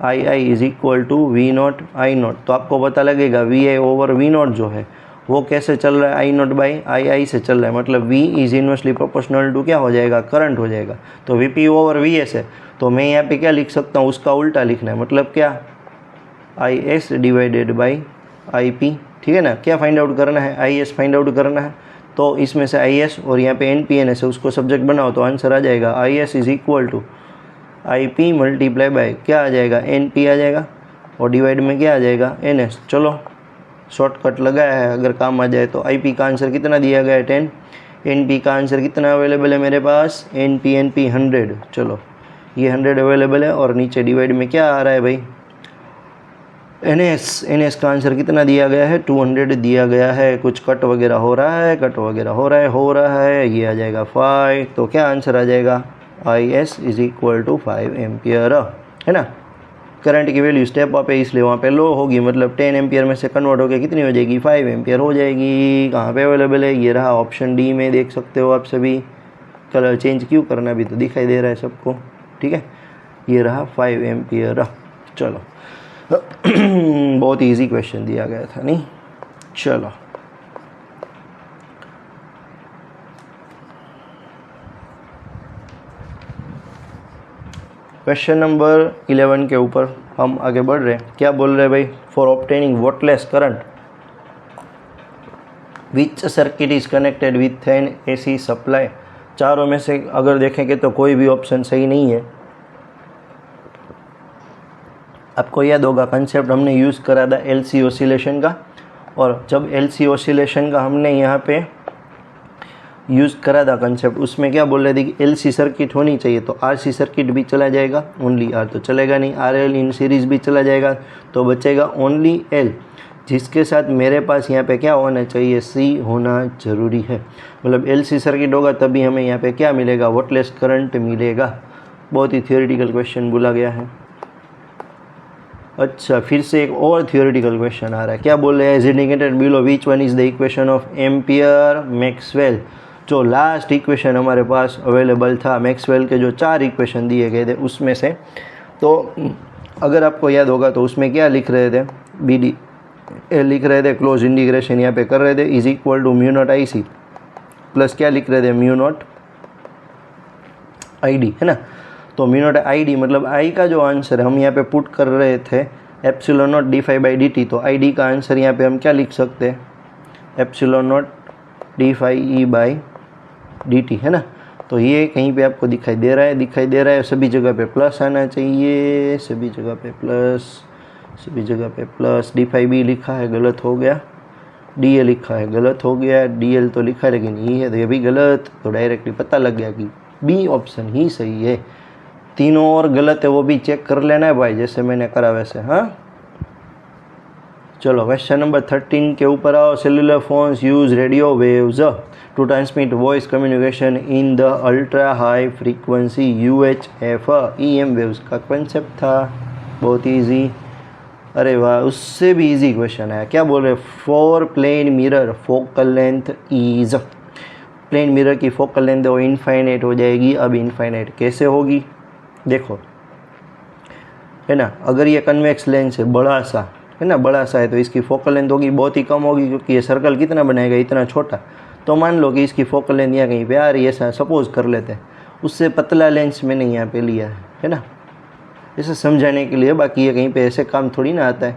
II is equal to V0 I0, तो आपको पता लगेगा VI ओवर V0 जो है वो कैसे चल रहा है, I0 बाई II से चल रहा है, मतलब V is inversely proportional to क्या हो जाएगा, करंट हो जाएगा। तो VP ओवर VS है, तो मैं यहाँ पे क्या लिख सकता हूँ, उसका उल्टा लिखना है, मतलब क्या IS डिवाइडेड बाई IP, ठीक है ना। क्या फाइंड आउट करना है, IS फाइंड आउट करना है। तो इसमें से IS और यहाँ पे NP NS है उसको सब्जेक्ट बनाओ तो आंसर आ जाएगा IS is equal to IP multiply by क्या आ जाएगा, NP आ जाएगा, और डिवाइड में क्या आ जाएगा, NS। चलो शॉर्टकट लगाया है, अगर काम आ जाए तो। IP का आंसर कितना दिया गया है 10, NP का आंसर कितना अवेलेबल है मेरे पास, NP 100। चलो ये 100 अवेलेबल है, और नीचे डिवाइड में क्या आ रहा है भाई, NS का आंसर कितना दिया गया है, 200 दिया गया है। कुछ कट वगैरह हो रहा है, ये आ जाएगा 5। तो क्या आंसर आ जाएगा, IS is equal to 5 ampere, है ना। करंट की वैल्यू स्टेप अप है इसलिए वहाँ पे लो होगी, मतलब 10 एम्पियर में से कन्वर्ट होकर कितनी हो जाएगी, 5 एम्पियर हो जाएगी। कहाँ पे अवेलेबल है, ये रहा ऑप्शन डी में, देख सकते हो आप सभी। कलर चेंज क्यों करना, भी तो दिखाई दे रहा है सबको, ठीक है। ये रहा 5 एम्पियर। चलो बहुत इजी क्वेश्चन दिया गया था नहीं। चलो क्वेश्चन नंबर 11 के ऊपर हम आगे बढ़ रहे हैं। क्या बोल रहे हैं भाई? For obtaining wattless current which circuit is connected with an AC supply. चारों में से अगर देखेंगे तो कोई भी ऑप्शन सही नहीं है। आपको याद होगा कंसेप्ट हमने यूज़ करा था एलसी ऑसिलेशन का, और जब एलसी ऑसिलेशन का हमने यहाँ पे यूज़ करा था कंसेप्ट, उसमें क्या बोल रहे थे कि एलसी सर्किट होनी चाहिए तो आरसी सर्किट भी चला जाएगा, ओनली आर तो चलेगा नहीं, आरएल इन सीरीज़ भी चला जाएगा, तो बचेगा ओनली एल, जिसके साथ मेरे पास यहाँ पे क्या होना चाहिए? सी होना ज़रूरी है। मतलब एलसी सर्किट होगा तभी हमें यहाँ पे क्या मिलेगा? वोल्टलेस करंट मिलेगा। बहुत ही थियोरेटिकल क्वेश्चन बोला गया है। अच्छा, फिर से एक और थियोरेटिकल क्वेश्चन आ रहा है। क्या बोल रहे हैं? Is indicated below which one is the equation of ampere Maxwell. जो लास्ट इक्वेशन हमारे पास अवेलेबल था मैक्सवेल के, जो 4 इक्वेशन दिए गए थे उसमें से, तो अगर आपको याद होगा तो उसमें क्या लिख रहे थे? बी डी ए लिख रहे थे, क्लोज इंटीग्रेशन यहाँ पे कर रहे थे, is equal to mu naught I C plus क्या लिख रहे थे? म्यू नॉट आई डी, है ना। तो म्यू नॉट आई डी मतलब आई का जो आंसर है हम यहाँ पे पुट कर रहे थे epsilon naught D phi by D T, तो आई डी का आंसर यहाँ पे हम क्या लिख सकते हैं? Epsilon naught D phi E by D T, है ना। तो ये कहीं पे आपको दिखाई दे रहा है, सभी जगह पे प्लस आना चाहिए, सभी जगह पे प्लस। डी फाई बी लिखा है, गलत हो गया। डी ए लिखा है, गलत हो गया। डी एल तो लिखा है लेकिन ये है तो ये भी गलत, तो डायरेक्टली पता लग गया कि बी ऑप्शन ही सही है। तीनों और गलत है वो भी चेक कर लेना है भाई, जैसे मैंने करा वैसे। हाँ चलो क्वेश्चन नंबर 13 के ऊपर आओ। Cellular phones use radio waves to transmit voice communication in the ultra high frequency UHF EM waves का कंसेप्ट था। बहुत ईजी। अरे वाह, उससे भी इजी क्वेश्चन है। क्या बोल रहे? For plane mirror focal length is. Plane mirror की फोकल लेंथ वो इनफाइनाइट हो जाएगी। अब इनफाइनाइट कैसे होगी? देखो, है ना, अगर ये कन्वेक्स लेंस है बड़ा सा, है ना, बड़ा सा है तो इसकी फोकल लेंथ होगी बहुत ही कम होगी, क्योंकि ये सर्कल कितना बनाएगा? इतना छोटा। तो मान लो कि इसकी फोकल लेंथ यहाँ कहीं पे आ रही है, ऐसा सपोज कर लेते हैं। उससे पतला लेंस मैंने यहाँ पे लिया है ना, इसे समझाने के लिए, बाकी ये कहीं पे ऐसे काम थोड़ी ना आता है।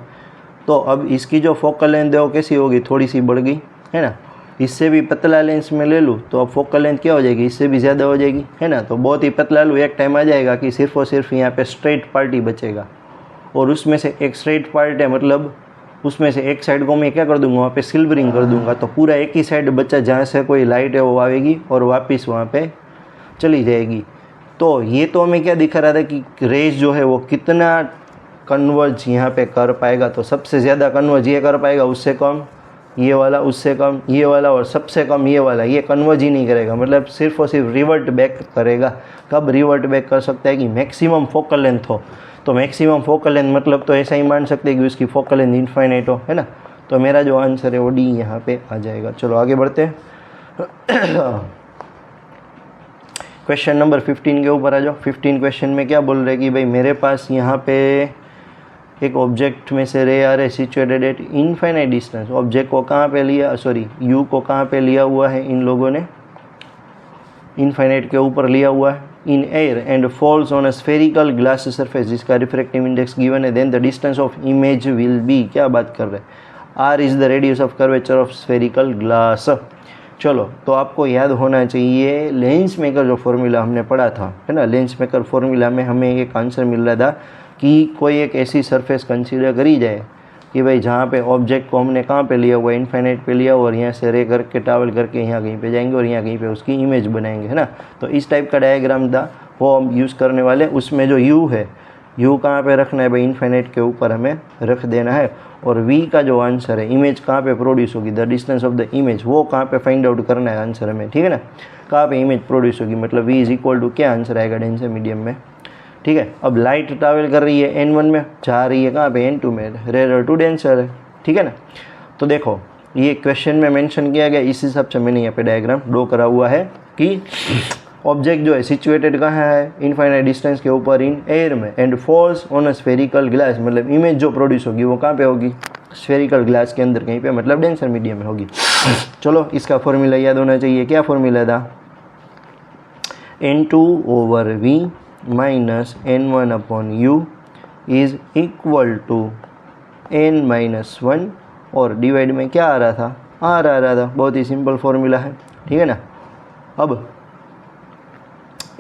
तो अब इसकी जो फोकल लेंथ है वो कैसी होगी? थोड़ी सी बढ़ गई, है ना। इससे भी पतला लेंस में ले लूँ तो अब फोकल लेंथ क्या हो जाएगी? इससे भी ज़्यादा हो जाएगी, है ना। तो बहुत ही पतला लूँ, एक टाइम आ जाएगा कि सिर्फ और सिर्फ यहाँ पे स्ट्रेट पार्ट ही बचेगा, और उसमें से एक स्ट्रेट पार्ट है, मतलब उसमें से एक साइड को मैं क्या कर दूंगा? वहाँ पे सिल्वरिंग कर दूंगा, तो पूरा एक ही साइड बचा जहाँ से कोई लाइट है वो आएगी और वापस वहाँ पे चली जाएगी। तो ये तो हमें क्या दिखा रहा था कि रेज जो है वो कितना कन्वर्ज यहाँ पे कर पाएगा। तो सबसे ज़्यादा कन्वर्ज ये कर पाएगा, उससे कम ये वाला, उससे कम ये वाला, और सबसे कम ये वाला। ये कन्वर्ज ही नहीं करेगा, मतलब सिर्फ और सिर्फ रिवर्ट बैक करेगा। कब रिवर्ट बैक कर सकता है? कि मैक्सिमम फोकल लेंथ हो। तो मैक्सिमम फोकल लेंथ मतलब तो ऐसा ही मान सकते हैं कि उसकी फोकल लेंथ इनफाइनाइट हो, है ना। तो मेरा जो आंसर है वो डी यहाँ पे आ जाएगा। चलो आगे बढ़ते हैं। क्वेश्चन नंबर 15 के ऊपर आ जाओ। 15 क्वेश्चन में क्या बोल रहे हैं कि भाई मेरे पास यहाँ पे एक ऑब्जेक्ट में से रे आ रहे situated at infinite distance. Object को कहाँ पे लिया? सॉरी, यू को कहाँ पे लिया हुआ है इन लोगों ने? इनफाइनाइट के ऊपर लिया हुआ है। In air and falls on a spherical glass surface जिसका रिफ्रैक्टिव इंडेक्स गिवन है, then the distance of image will be. क्या बात कर रहे हैं? R is the radius of curvature of spherical glass. चलो, तो आपको याद होना चाहिए लेंस मेकर जो फॉर्मूला हमने पढ़ा था, है ना। लेंस मेकर फॉर्मूला में हमें एक आंसर मिल रहा था कि कोई एक ऐसी सरफेस कंसीडर करी जाए कि भाई जहाँ पे ऑब्जेक्ट को हमने कहाँ पे लिया हुआ है? इनफाइनाइट पे लिया हुआ, और यहाँ से रे करके ट्रैवल करके यहाँ कहीं पे जाएंगे और यहाँ कहीं पे उसकी इमेज बनाएंगे, है ना। तो इस टाइप का डायग्राम था वो हम यूज़ करने वाले। उसमें जो यू है, यू कहाँ पे रखना है भाई? इनफाइनाइट के ऊपर हमें रख देना है। और वी का जो आंसर है, इमेज कहाँ पे प्रोड्यूस होगी, the distance of the image, वो कहाँ पे फाइंड आउट करना है आंसर हमें, ठीक है ना। कहाँ पे इमेज प्रोड्यूस होगी, मतलब वी इज इक्वल टू क्या आंसर आएगा? डेंसर मीडियम में, ठीक है। अब लाइट ट्रैवल कर रही है N1 में, जा रही है कहाँ पे? N2 में, रेयर टू डेंसर है, ठीक है ना। तो देखो ये क्वेश्चन में मेंशन किया गया, इस हिसाब से मैंने यहाँ पे डायग्राम ड्रॉ करा हुआ है कि ऑब्जेक्ट जो है सिचुएटेड कहाँ है, इनफाइनाइट डिस्टेंस के ऊपर इन एयर में, and falls on a spherical glass, मतलब इमेज जो प्रोड्यूस होगी वो कहाँ पे होगी, स्फेरिकल ग्लास के अंदर कहीं पे, मतलब डेंसर मीडियम में होगी। चलो इसका फॉर्मूला याद होना चाहिए, क्या फॉर्मूला था, N2/V minus N1/U is equal to N-1, और डिवाइड में क्या आ रहा था, R आ रहा था। बहुत ही सिंपल फॉर्मूला है, ठीक है ना। अब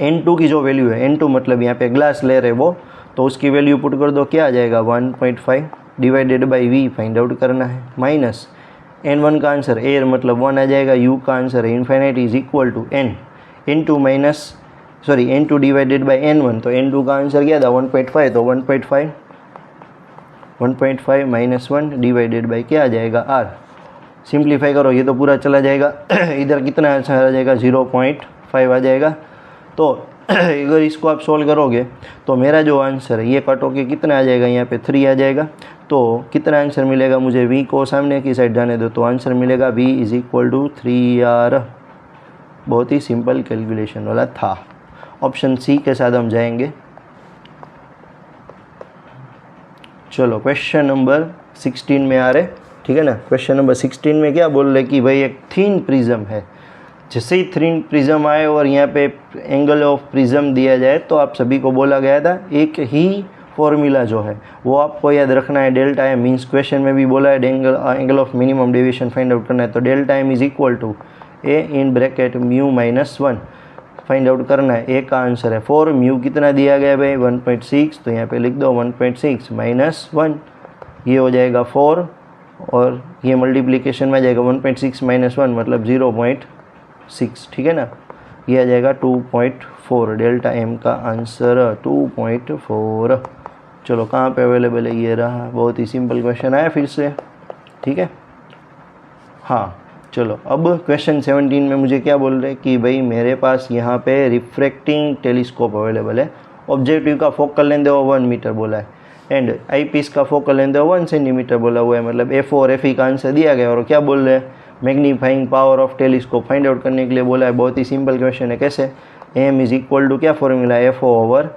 N2 की जो वैल्यू है, N2 मतलब यहाँ पे ग्लास ले रहे वो, तो उसकी वैल्यू पुट कर दो, क्या आ जाएगा 1.5 divided by V find out करना है, माइनस N1 का आंसर एयर मतलब 1 आ जाएगा, U का आंसर है infinite is equal to N2 divided by N1, तो N2 का आंसर क्या था 1.5, तो 1.5 माइनस 1 डिवाइडेड बाई क्या आ जाएगा R। सिंप्लीफाई करो, ये तो पूरा चला जाएगा, इधर कितना आंसर आ जाएगा 0.5 आ जाएगा। तो अगर इसको आप सोल्व करोगे तो मेरा जो आंसर है ये कट होके कितना आ जाएगा, यहाँ पे 3 आ जाएगा। तो कितना आंसर मिलेगा मुझे, V को सामने की साइड जाने दो, तो आंसर मिलेगा V is equal to 3R। बहुत ही सिंपल कैलकुलेशन वाला था। ऑप्शन सी के साथ हम जाएंगे। चलो क्वेश्चन नंबर 16 में आ रहे, ठीक है ना। क्वेश्चन नंबर 16 में क्या बोल रहे कि भाई एक थिन प्रिज्म है, जैसे ही थिन प्रिज्म आए और यहाँ पे एंगल ऑफ प्रिज्म दिया जाए तो आप सभी को बोला गया था एक ही फॉर्मूला जो है वो आपको याद रखना है, डेल्टा एम। मीन्स क्वेश्चन में भी बोला है angle of minimum deviation find out करना है, तो delta M is equal to A in bracket mu minus 1 find out करना है। ए का आंसर है 4, म्यू कितना दिया गया भाई 1.6, तो यहाँ पे लिख दो 1.6 माइनस 1, ये हो जाएगा 4, और ये मल्टीप्लिकेशन में आ जाएगा 1.6 माइनस 1 मतलब 0.6, ठीक है ना। ये आ जाएगा 2.4, डेल्टा एम का आंसर 2.4। चलो कहाँ पे अवेलेबल है, ये रहा। बहुत ही सिंपल क्वेश्चन आया फिर से, ठीक है। हाँ चलो अब क्वेश्चन 17 में मुझे क्या बोल रहे हैं कि भाई मेरे पास यहाँ पे रिफ्रैक्टिंग टेलीस्कोप अवेलेबल है। ऑब्जेक्टिव का फोकल लेंथ 1 मीटर बोला है, एंड आई पीस का फोकल लेंथ 1 सेंटीमीटर बोला हुआ है, मतलब एफ और एफ ई का आंसर दिया गया। और क्या बोल रहे हैं, magnifying power of telescope find out करने के लिए बोला है। बहुत ही सिंपल क्वेश्चन है, कैसे, एम इज इक्वल टू क्या फॉर्मूला है, F O over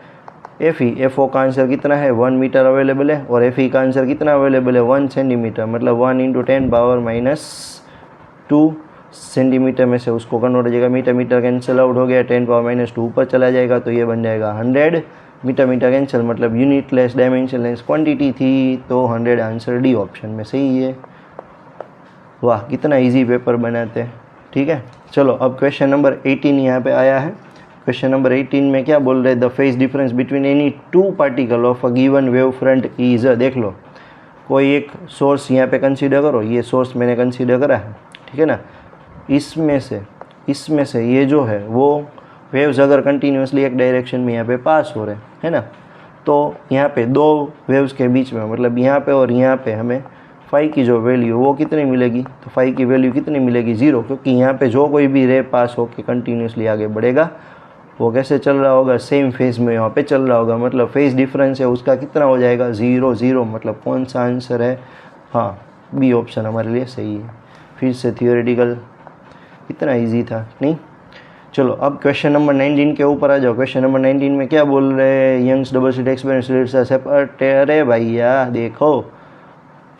F E. F O का आंसर कितना है 1 मीटर अवेलेबल है, और एफ ई का आंसर कितना अवेलेबल है 1 सेंटीमीटर, मतलब 1 × 10⁻²2 सेंटीमीटर में से उसको कन्वर्ट हो जाएगा मीटर, मीटर कैंसिल आउट हो गया, 10⁻² ऊपर चला जाएगा, तो ये बन जाएगा 100 मीटर, मीटर कैंसिल मतलब unit less dimension less quantity थी, तो 100 आंसर डी ऑप्शन में सही है। वाह कितना इजी पेपर बनाते हैं, ठीक है। चलो अब क्वेश्चन नंबर 18 यहाँ पे आया है। क्वेश्चन नंबर 18 में क्या बोल रहे हैं, the phase difference between any 2 particle of a given wave front is. देख लो कोई एक सोर्स यहाँ पे कंसीडर करो, ये सोर्स मैंने कंसीडर करा है, ठीक है ना। इसमें से ये जो है वो वेव्स अगर कंटिन्यूसली एक डायरेक्शन में यहाँ पे पास हो रहे हैं ना, तो यहाँ पे 2 वेव्स के बीच में मतलब यहाँ पे और यहाँ पे हमें फाई की जो वैल्यू वो कितनी मिलेगी, तो फाई की वैल्यू कितनी मिलेगी 0, क्योंकि यहाँ पे जो कोई भी रे पास होकर कंटिन्यूसली आगे बढ़ेगा वो कैसे चल रहा होगा, सेम फेज में यहाँ पे चल रहा होगा, मतलब फेज डिफरेंस है उसका कितना हो जाएगा 0 0। मतलब कौन सा आंसर है, हाँ बी ऑप्शन हमारे लिए सही है। फिर से थियोरेटिकल कितना इजी था नहीं। चलो अब क्वेश्चन नंबर 19 के ऊपर आ जाओ। क्वेश्चन नंबर 19 में क्या बोल रहे हैं, Young's double slit experiment separate. अरे भैया देखो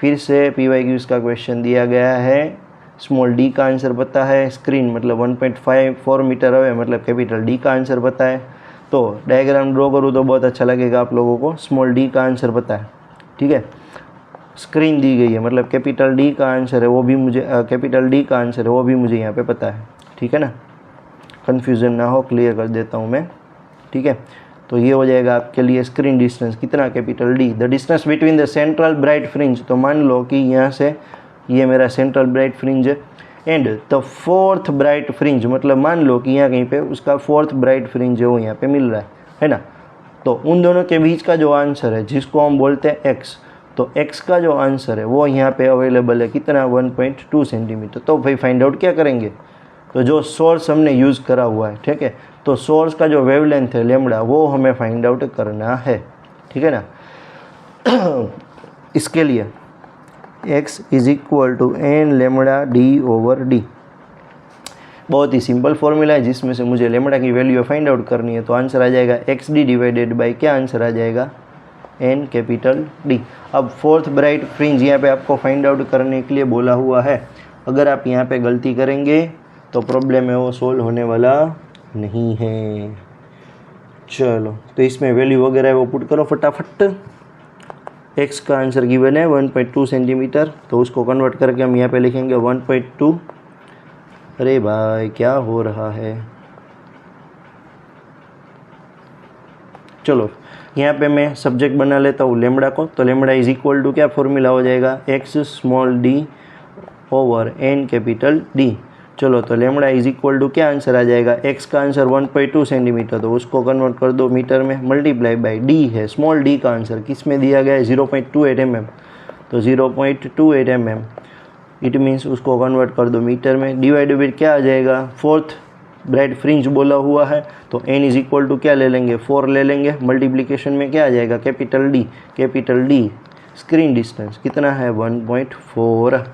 फिर से PYQs का क्वेश्चन दिया गया है। स्मॉल डी का आंसर पता है, स्क्रीन मतलब 1.54 मीटर है, मतलब कैपिटल डी का आंसर पता है। तो डायग्राम ड्रॉ करूँ तो बहुत अच्छा लगेगा आप लोगों को। स्मॉल डी का आंसर पता है, ठीक है। स्क्रीन दी गई है मतलब कैपिटल डी का आंसर है वो भी मुझे यहाँ पे पता है, ठीक है ना। कन्फ्यूज़न ना हो, क्लियर कर देता हूँ मैं, ठीक है। तो ये हो जाएगा आपके लिए स्क्रीन डिस्टेंस कितना, capital D. The distance between the central bright fringe, तो मान लो कि यहाँ से ये मेरा सेंट्रल ब्राइट फ्रिंज है, and the 4th bright fringe, मतलब मान लो कि यहाँ कहीं पे उसका 4th ब्राइट फ्रिंज है वो यहाँ पे मिल रहा है ना। तो उन दोनों के बीच का जो आंसर है जिसको हम बोलते हैं एक्स, तो एक्स का जो आंसर है वो यहाँ पे अवेलेबल है कितना 1.2 सेंटीमीटर। तो भाई फाइंड आउट क्या करेंगे, तो जो सोर्स हमने यूज़ करा हुआ है, ठीक है, तो सोर्स का जो वेवलेंथ है लेमड़ा वो हमें फाइंड आउट करना है, ठीक है ना। इसके लिए x is equal to n λd/d। बहुत ही सिंपल फॉर्मूला है जिसमें से मुझे लेमड़ा की वैल्यू फाइंड आउट करनी है। तो आंसर आ जाएगा XD डिवाइडेड बाई क्या आंसर आ जाएगा N कैपिटल D। अब फोर्थ ब्राइट फ्रिंज यहाँ पे आपको फाइंड आउट करने के लिए बोला हुआ है। अगर आप यहाँ पे गलती करेंगे तो प्रॉब्लम है वो सोल्व होने वाला नहीं है। चलो तो इसमें वैल्यू वगैरह है वो पुट करो फटाफट। x का आंसर गिवन है 1.2 सेंटीमीटर, तो उसको कन्वर्ट करके हम यहाँ पे लिखेंगे 1.2। अरे भाई क्या हो रहा है। चलो यहाँ पे मैं सब्जेक्ट बना लेता हूँ लेमड़ा को। तो लेमड़ा इज इक्वल टू क्या फॉर्मूला हो जाएगा x small d over n capital D। चलो तो लेमड़ा इज इक्वल टू क्या आंसर आ जाएगा, x का आंसर 1.2 सेंटीमीटर, तो उसको कन्वर्ट कर दो मीटर में, मल्टीप्लाई बाय d है, स्मॉल d का आंसर किस में दिया गया है 0.28 mm, तो 0.28 mm इट मीन्स उसको कन्वर्ट कर दो मीटर में, डिवाइड बाय क्या आ जाएगा, फोर्थ ब्राइट फ्रिंज बोला हुआ है तो n इज इक्वल टू क्या ले लेंगे 4 ले लेंगे, मल्टीप्लिकेशन में क्या आ जाएगा कैपिटल D स्क्रीन डिस्टेंस कितना है 1.4।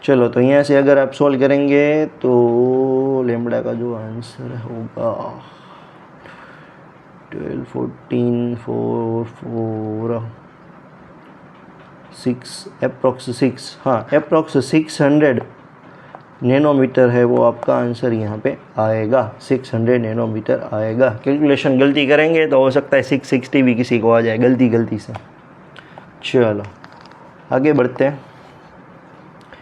चलो तो यहाँ से अगर आप सॉल्व करेंगे तो लेमड़ा का जो आंसर होगा 12, 14, 4, 4, 6 अप्रॉक्स 6, हाँ अप्रॉक्स 600 नैनोमीटर है वो आपका आंसर यहाँ पे आएगा, 600 नैनोमीटर आएगा। कैलकुलेशन गलती करेंगे तो हो सकता है 660 भी किसी को आ जाए गलती से। चलो आगे बढ़ते हैं,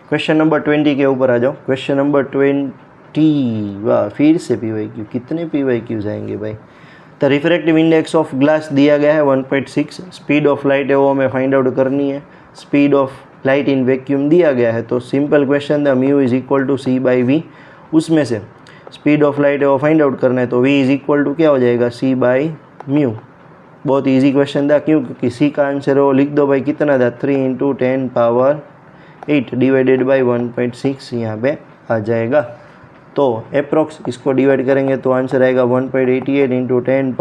क्वेश्चन नंबर 20 के ऊपर आ जाओ। क्वेश्चन नंबर 20, वाह फिर से PYQ, कितने PYQs आएंगे भाई। The refractive index of glass दिया गया है 1.6, स्पीड ऑफ लाइट है वो हमें फाइंड आउट करनी है, speed of light in vacuum दिया गया है। तो simple question the mu is equal to C by V, उसमें से स्पीड ऑफ लाइट है वो फाइंड आउट करना है, तो V इज इक्वल टू क्या हो जाएगा C बाई म्यू। बहुत ईजी क्वेश्चन था, क्यों, क्योंकि C का आंसर है वो लिख दो भाई, कितना था 3 × 10⁸ डिवाइडेड बाई 1.6 यहाँ पे आ जाएगा। तो अप्रॉक्स इसको डिवाइड करेंगे तो आंसर आएगा 1.88 × 10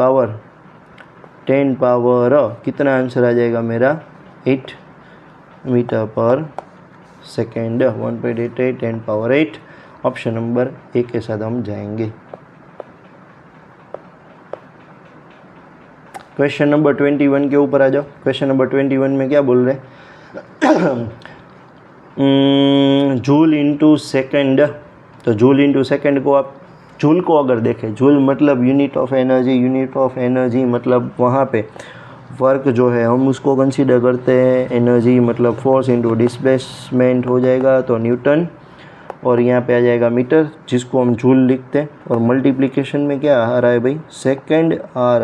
पावर कितना आंसर आ जाएगा मेरा 8 metre per second, 1.88 10 power 8। Option number A के साथ हम जाएंगे। क्वेश्चन नंबर 21 के ऊपर आ जाओ। क्वेश्चन नंबर 21 में क्या बोल रहे हैं जूल इंटू सेकेंड। तो जूल इंटू सेकेंड को आप जूल को अगर देखें, जूल मतलब यूनिट ऑफ एनर्जी मतलब वहाँ पे वर्क जो है हम उसको कंसीडर करते हैं, एनर्जी मतलब फोर्स इंटू डिस्प्लेसमेंट हो जाएगा तो न्यूटन, और यहाँ पे आ जाएगा मीटर जिसको हम जूल लिखते हैं, और मल्टीप्लिकेशन में क्या आ रहा है भाई सेकंड आ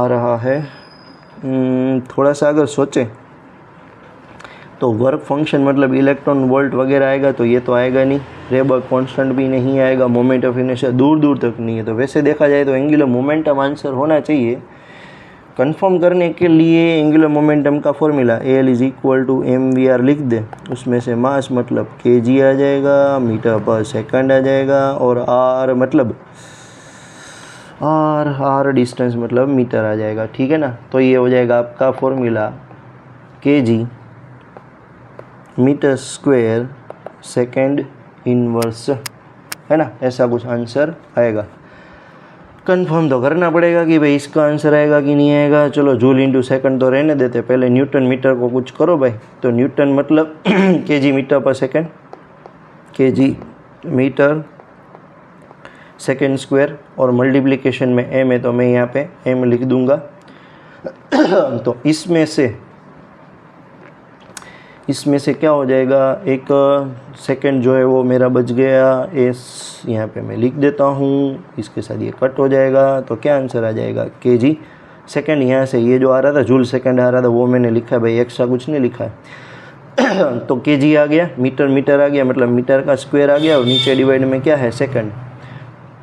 रहा है। थोड़ा सा अगर सोचें तो वर्क फंक्शन मतलब इलेक्ट्रॉन वोल्ट वगैरह आएगा, तो ये तो आएगा नहीं, रेबर्ग कांस्टेंट भी नहीं आएगा, मोमेंट ऑफ इनर्शिया दूर तक नहीं है। तो वैसे देखा जाए तो एंगुलर मोमेंटम आंसर होना चाहिए। कंफर्म करने के लिए एंगुलर मोमेंटम का formula L is equal to mvr लिख दे, उसमें से मास मतलब kg आ जाएगा, मीटर पर सेकंड आ जाएगा, और r मतलब r डिस्टेंस मतलब मीटर आ जाएगा, ठीक है ना। तो ये हो जाएगा आपका formula kg metre square second inverse, है ना, ऐसा कुछ आंसर आएगा। कंफर्म तो करना पड़ेगा कि भाई इसका आंसर आएगा कि नहीं आएगा। चलो जूल इंटू सेकंड तो रहने देते, पहले न्यूटन मीटर को कुछ करो भाई। तो न्यूटन मतलब kg metre per second, kg metre second square, और मल्टीप्लिकेशन में m है तो मैं यहाँ पे m लिख दूंगा। तो इसमें से क्या हो जाएगा, एक सेकंड जो है वो मेरा बच गया, एस यहाँ पे मैं लिख देता हूँ, इसके साथ ये कट हो जाएगा, तो क्या आंसर आ जाएगा kg सेकंड। यहाँ से ये जो आ रहा था जूल सेकंड आ रहा था वो मैंने लिखा है भाई, एक्स्ट्रा कुछ नहीं लिखा है। तो kg आ गया, मीटर आ गया, मतलब मीटर का स्क्वायर आ गया, और नीचे डिवाइड में क्या है सेकंड,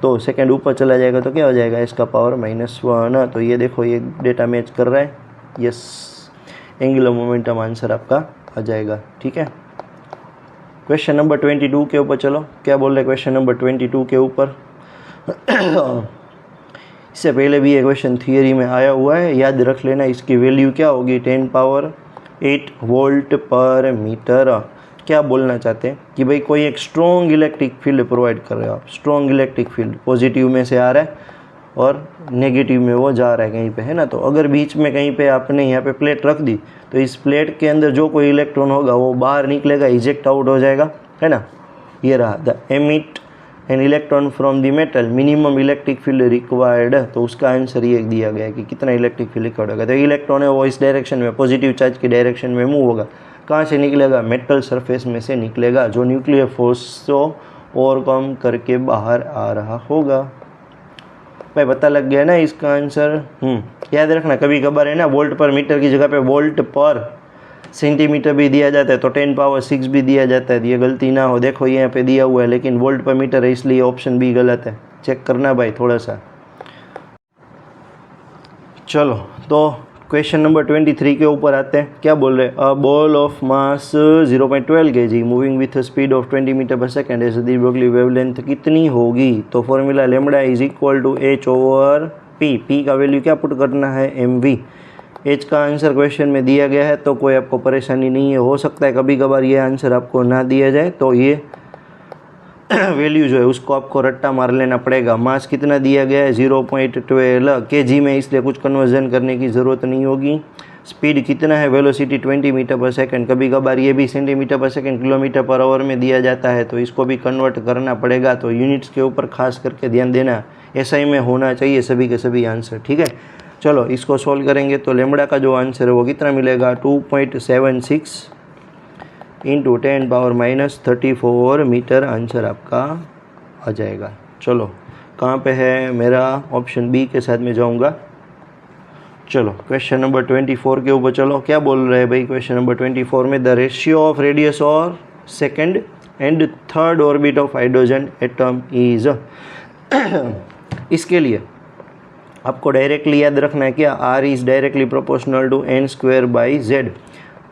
तो सेकंड ऊपर चला जाएगा तो क्या हो जाएगा इसका पावर -1। तो ये देखो ये डेटा मैच कर रहा है, यस एंगुलर मोमेंटम आंसर आपका आ जाएगा, ठीक है। क्वेश्चन नंबर 22 के ऊपर चलो, क्या बोल रहे क्वेश्चन नंबर 22 के ऊपर। इससे पहले भी ये क्वेश्चन थियरी में आया हुआ है, याद रख लेना। इसकी वैल्यू क्या होगी 10 पावर 8 वोल्ट पर मीटर। क्या बोलना चाहते हैं कि भाई कोई एक स्ट्रॉन्ग इलेक्ट्रिक फील्ड प्रोवाइड कर रहे हो आप, स्ट्रॉन्ग इलेक्ट्रिक फील्ड पॉजिटिव में से आ रहा है और नेगेटिव में वो जा रहा है कहीं पे, है ना। तो अगर बीच में कहीं पे आपने यहाँ पे प्लेट रख दी तो इस प्लेट के अंदर जो कोई इलेक्ट्रॉन होगा वो बाहर निकलेगा, इजेक्ट आउट हो जाएगा, है ना। ये रहा the emit an electron from the metal minimum electric field required. तो उसका आंसर ये दिया गया है कि कितना इलेक्ट्रिक फील्ड रिक्वायर्ड होगा। तो इलेक्ट्रॉन है वो इस डायरेक्शन में, पॉजिटिव चार्ज की डायरेक्शन में मूव होगा। कहाँ से निकलेगा? मेटल सरफेस में से निकलेगा, जो न्यूक्लियर फोर्स को ओवरकम करके बाहर आ रहा होगा। भाई पता लग गया ना इसका आंसर। याद रखना, कभी कभार है ना वोल्ट पर मीटर की जगह पे वोल्ट पर सेंटीमीटर भी दिया जाता है, तो 10 पावर 6 भी दिया जाता है। ये गलती ना हो, देखो यहाँ पे दिया हुआ है लेकिन वोल्ट पर मीटर है, इसलिए ऑप्शन बी गलत है। चेक करना भाई थोड़ा सा। चलो तो क्वेश्चन नंबर 23 के ऊपर आते हैं। क्या बोल रहे हैं? A ball of mass 0.12 kg moving with speed of 20 metre per second as de Broglie wavelength कितनी होगी? तो formula lambda is equal to H over P. P का वैल्यू क्या पुट करना है? mv। एच का आंसर क्वेश्चन में दिया गया है तो कोई आपको परेशानी नहीं है। हो सकता है कभी कभार ये आंसर आपको ना दिया जाए तो ये वैल्यू जो है उसको आपको रट्टा मार लेना पड़ेगा। मास कितना दिया गया है? 0.12 kg में, इसलिए कुछ कन्वर्जन करने की ज़रूरत नहीं होगी। स्पीड कितना है? Velocity 20 metre per second. कभी कभार ये भी सेंटीमीटर पर सेकंड किलोमीटर पर आवर में दिया जाता है तो इसको भी कन्वर्ट करना पड़ेगा। तो यूनिट्स के ऊपर खास करके ध्यान देना, एसआई में होना चाहिए सभी के सभी आंसर, ठीक है। चलो इसको सॉल्व करेंगे तो लेमड़ा का जो आंसर है वो कितना मिलेगा? 2.76 इंटू 10 पावर -34 मीटर आंसर आपका आ जाएगा। चलो कहाँ पे है मेरा? ऑप्शन बी के साथ में जाऊँगा। चलो क्वेश्चन नंबर 24 के ऊपर चलो। क्या बोल रहे हैं भाई क्वेश्चन नंबर 24 में? द रेशियो ऑफ रेडियस और second and third orbit of hydrogen atom is. इसके लिए आपको डायरेक्टली याद रखना है क्या? R is directly proportional to n²/z।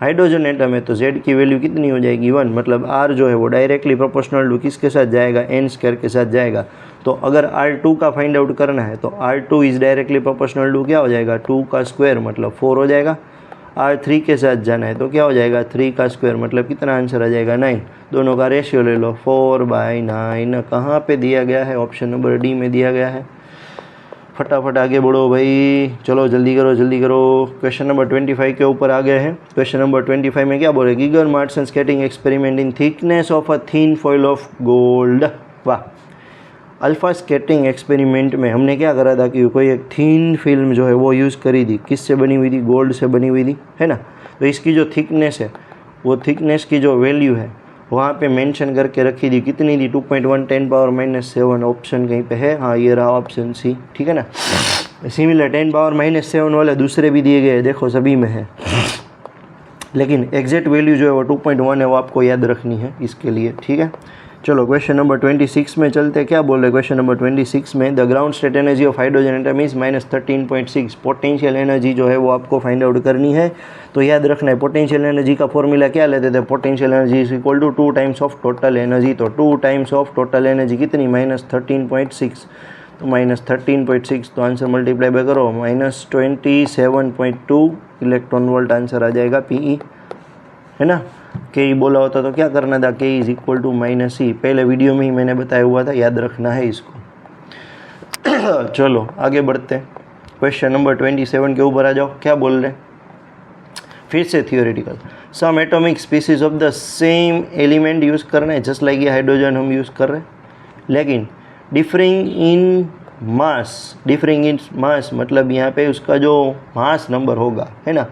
Hydrogen atom है तो z की वैल्यू कितनी हो जाएगी? 1। मतलब r जो है वो डायरेक्टली प्रोपोर्शनल टू किसके साथ जाएगा? n² के साथ जाएगा। तो अगर r2 का फाइंड आउट करना है तो r2 is directly proportional to क्या हो जाएगा? 2 का स्क्वायर मतलब 4 हो जाएगा। r3 के साथ जाना है तो क्या हो जाएगा? 3 का स्क्वायर मतलब कितना आंसर आ जाएगा? 9। दोनों का रेशियो ले लो 4/9। कहाँ पे दिया गया है? ऑप्शन नंबर डी में दिया गया है। फटाफट आगे बढ़ो भाई, चलो जल्दी करो जल्दी करो। क्वेश्चन नंबर 25 के ऊपर आ गए हैं। क्वेश्चन नंबर 25 में क्या बोले? Geiger मार्टसन skating experiment in thickness of a thin foil of gold. वाह। अल्फा स्केटिंग एक्सपेरिमेंट में हमने क्या करा था कि कोई एक थीन फिल्म जो है वो यूज़ करी थी। किससे बनी हुई थी? गोल्ड से बनी हुई थी, है ना। तो इसकी जो थिकनेस है वो थिकनेस की जो वैल्यू है वहाँ पे मेंशन करके रखी थी। कितनी थी? 2.1 10 पावर -7। ऑप्शन कहीं पे है? हाँ ये रहा ऑप्शन सी, ठीक है ना। सिमिलर 10 पावर -7 वाले दूसरे भी दिए गए, देखो सभी में है, लेकिन एग्जैक्ट वैल्यू जो है वो 2.1 है, वो आपको याद रखनी है इसके लिए, ठीक है। चलो क्वेश्चन नंबर 26 में चलते। क्या बोल रहे? क्वेश्चन नंबर 26 में the ground state energy of hydrogen atom is -13.6। Potential energy जो है वो आपको फाइंड आउट करनी है। तो याद रखना है पोटेंशियल एनर्जी का फॉर्मूला क्या लेते थे? Potential energy is equal to 2 times of total energy. तो 2 टाइम्स ऑफ टोटल एनर्जी कितनी? -13.6। तो -13.6 तो आंसर मल्टीप्लाई बाय करो -27.2 इलेक्ट्रॉन वोल्ट आंसर आ जाएगा पीई, है ना। के बोला होता तो क्या करना था? के इज इक्वल टू -e। पहले वीडियो में ही मैंने बताया हुआ था, याद रखना है इसको। चलो आगे बढ़ते हैं। क्वेश्चन नंबर 27 के ऊपर आ जाओ। क्या बोल रहे हैं? फिर से theoretical. Some atomic species of the same element use करना है, जस्ट लाइक ये हाइड्रोजन हम यूज़ कर रहे हैं, लेकिन डिफरिंग इन मास। डिफरिंग इन मास मतलब यहाँ पे उसका जो मास नंबर होगा, है ना,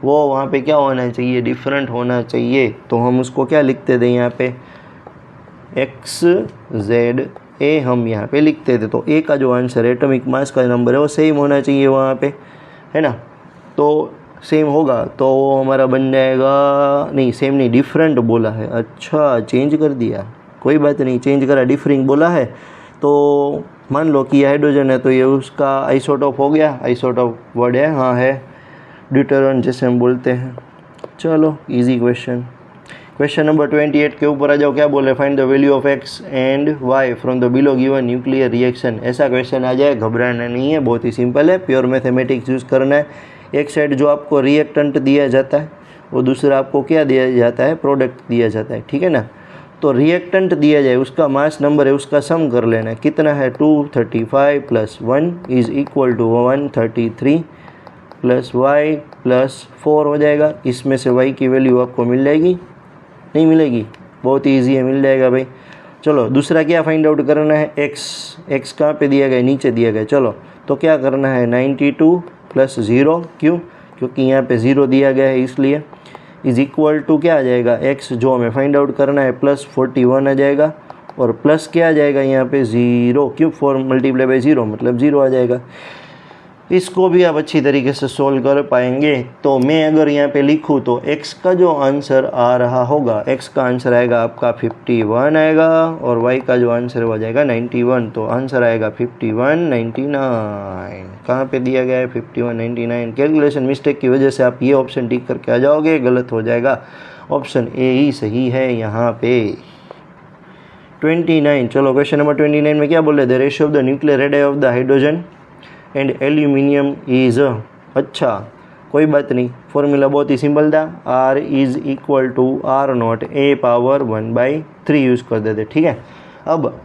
वो वहाँ पे क्या होना चाहिए? डिफरेंट होना चाहिए। तो हम उसको क्या लिखते थे यहाँ पे? XZA हम यहाँ पे लिखते थे। तो ए का जो आंसर एटॉमिक मास का नंबर है वो सेम होना चाहिए वहाँ पे, है ना। तो सेम होगा तो वो हमारा बन जाएगा, नहीं सेम नहीं, डिफरेंट बोला है। अच्छा चेंज कर दिया, कोई बात नहीं, चेंज करा, डिफरिंग बोला है। तो मान लो कि हाइड्रोजन है तो ये उसका आइसोटोप हो गया। आइसोटोप वर्ड है, हाँ है, ड्यूटेरॉन जैसे हम बोलते हैं। चलो इजी क्वेश्चन। क्वेश्चन नंबर 28 के ऊपर आ जाओ। क्या बोले? Find the value of x and y from the below given nuclear reaction. ऐसा क्वेश्चन आ जाए, घबराना नहीं है, बहुत ही सिंपल है, प्योर मैथमेटिक्स यूज़ करना है। एक साइड जो आपको रिएक्टेंट दिया जाता है और दूसरा आपको क्या दिया जाता है, प्रोडक्ट दिया जाता है, ठीक है ना। तो रिएक्टेंट दिया जाए, उसका मास नंबर है, उसका सम कर लेना है, कितना है 235 + 1 इज इक्वल टू 133 + y + 4 हो जाएगा। इसमें से y की वैल्यू आपको मिल जाएगी, नहीं मिलेगी, बहुत ईजी है, मिल जाएगा भाई। चलो दूसरा क्या फाइंड आउट करना है, x कहाँ पे दिया गया, नीचे दिया गया। चलो तो क्या करना है 92 + 0, क्यों, क्योंकि यहाँ पे 0 दिया गया है इसलिए, इज इक्वल टू क्या आ जाएगा, x जो हमें फाइंड आउट करना है +41 आ जाएगा, और प्लस क्या आ जाएगा यहाँ पे 0, क्यों 4 × 0 मतलब 0 आ जाएगा। इसको भी आप अच्छी तरीके से सोल्व कर पाएंगे। तो मैं अगर यहाँ पे लिखूँ तो x का जो आंसर आ रहा होगा, x का आंसर आएगा आपका 51 आएगा, और y का जो आंसर हो जाएगा 91। तो आंसर आएगा 5199। कहाँ पे दिया गया है 5199। कैलकुलेशन मिस्टेक की वजह से आप ये ऑप्शन टिक करके आ जाओगे, गलत हो जाएगा, ऑप्शन ए ही सही है यहाँ पे 29। चलो क्वेश्चन नंबर 29 में क्या बोल रहे थे, ratio of the nuclear radii of the hydrogen and aluminium is, अच्छा कोई बात नहीं, फॉर्मूला बहुत ही सिंपल था, R is equal to R0 A⁻1/3 use कर देते, ठीक है। अब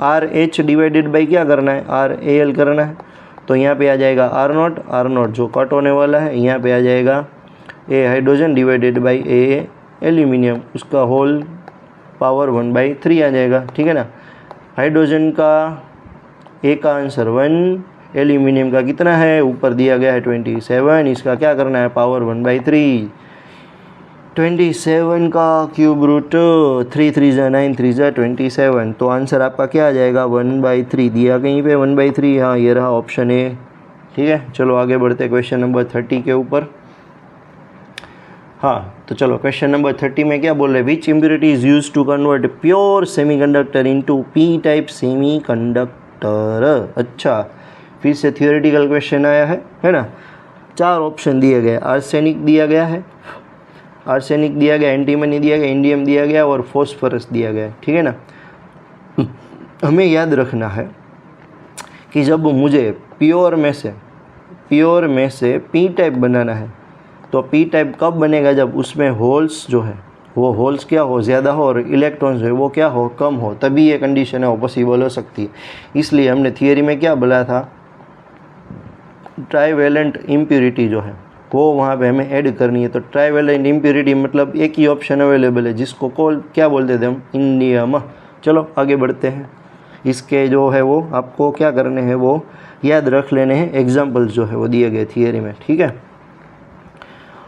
RH डिवाइडेड बाई क्या करना है, RAL करना है, तो यहाँ पे आ जाएगा R0 जो कट होने वाला है, यहाँ पे आ जाएगा A hydrogen divided by A aluminium, उसका होल पावर 1/3 आ जाएगा, ठीक है ना। हाइड्रोजन का A का आंसर 1, एल्यूमिनियम का कितना है, ऊपर दिया गया है 27, इसका क्या करना है पावर 1/3, 27 का क्यूब रूट 3 3 × 9 3 × 27। तो आंसर आपका क्या आ जाएगा 1/3 दिया कहीं पे 1/3, हाँ ये रहा ऑप्शन ए, ठीक है। चलो आगे बढ़ते क्वेश्चन नंबर 30 के ऊपर। हाँ तो चलो क्वेश्चन नंबर 30 में क्या बोल रहे हैं, which impurity is use to convert pure semiconductor into P type semiconductor. अच्छा फिर से थियोरेटिकल क्वेश्चन आया है ना। 4 ऑप्शन दिए गए, आर्सेनिक दिया गया है, आर्सेनिक दिया गया, एंटीमनी दिया गया, इंडियम दिया गया और फॉस्फोरस दिया गया, ठीक है ना। हमें याद रखना है कि जब मुझे प्योर में से पी टाइप बनाना है, तो पी टाइप कब बनेगा, जब उसमें होल्स जो है वो होल्स क्या हो, ज़्यादा हो, और इलेक्ट्रॉन्स जो है वो क्या हो, कम हो, तभी ये कंडीशन है वो पॉसिबल हो सकती है। इसलिए हमने थियरी में क्या बोला था, ट्राईवेलेंट इम्प्योरिटी जो है वो वहाँ पे हमें ऐड करनी है। तो ट्राईवेलेंट इम्प्योरिटी मतलब एक ही ऑप्शन अवेलेबल है, जिसको क्या बोलते थे हम, इंडियम। चलो आगे बढ़ते हैं, इसके जो है वो आपको क्या करने हैं वो याद रख लेने हैं, एग्जाम्पल्स जो है वो दिए गए थियरी में, ठीक है।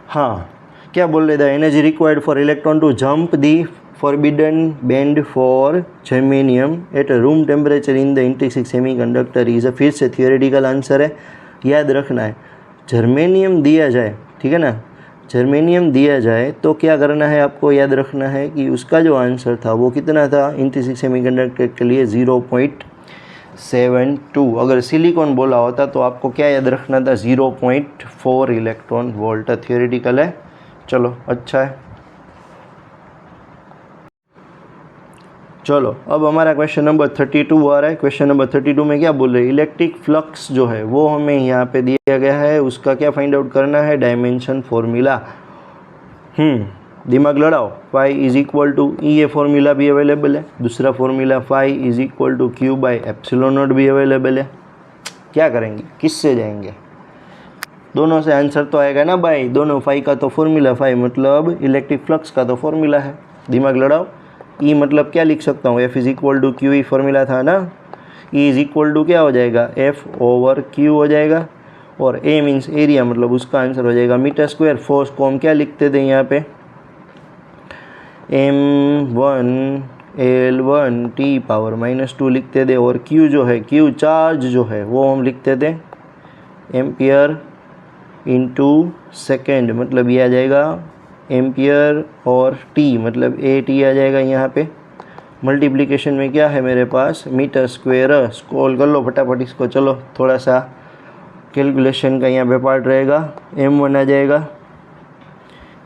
हाँ क्या बोल रहे थे, energy required for electron to jump the forbidden band for germanium at room temperature in the intrinsic semiconductor is, फिर से थियोरेटिकल आंसर है, याद रखना है। जर्मेनियम दिया जाए, ठीक है ना, जर्मेनियम दिया जाए तो क्या करना है, आपको याद रखना है कि उसका जो आंसर था वो कितना था, इंट्रिंसिक सेमीकंडक्टर के लिए 0.72। अगर सिलिकॉन बोला होता तो आपको क्या याद रखना था, 0.4 इलेक्ट्रॉन वोल्ट। थियोरेटिकल है, चलो अच्छा है। चलो अब हमारा क्वेश्चन नंबर 32 आ रहा है। क्वेश्चन नंबर 32 में क्या बोल रहे हैं, इलेक्ट्रिक फ्लक्स जो है वो हमें यहाँ पे दिया गया है, उसका क्या फाइंड आउट करना है, डायमेंशन फॉर्मूला। दिमाग लड़ाओ, फाई इज इक्वल टू, ये फॉर्मूला भी अवेलेबल है, दूसरा formula phi is equal to Q/ε0 भी अवेलेबल है। क्या करेंगे, किससे जाएंगे, दोनों से आंसर तो आएगा ना भाई, दोनों फाई का तो फॉर्मूला, फाई मतलब इलेक्ट्रिक फ्लक्स का तो फॉर्मूला है। दिमाग लड़ाओ, ई मतलब क्या लिख सकता हूँ, F is equal to Q, E formula था ना, ई इज इक्वल टू क्या हो जाएगा, F/Q हो जाएगा, और ए मीन्स एरिया, मतलब उसका आंसर हो जाएगा मीटर स्क्वायर। फोर्स को हम क्या लिखते थे यहाँ पे, m1L1T⁻² लिखते थे, और Q जो है, Q चार्ज जो है वो हम लिखते थे एम्पियर इंटू सेकेंड, मतलब ये आ जाएगा एम्पियर, और T मतलब AT आ जाएगा यहाँ पे। मल्टीप्लिकेशन में क्या है मेरे पास, मीटर स्क्वायर। स्क्रॉल कर लो फटाफट इसको, चलो थोड़ा सा कैलकुलेशन का यहाँ पे पार्ट रहेगा। m1 आ जाएगा,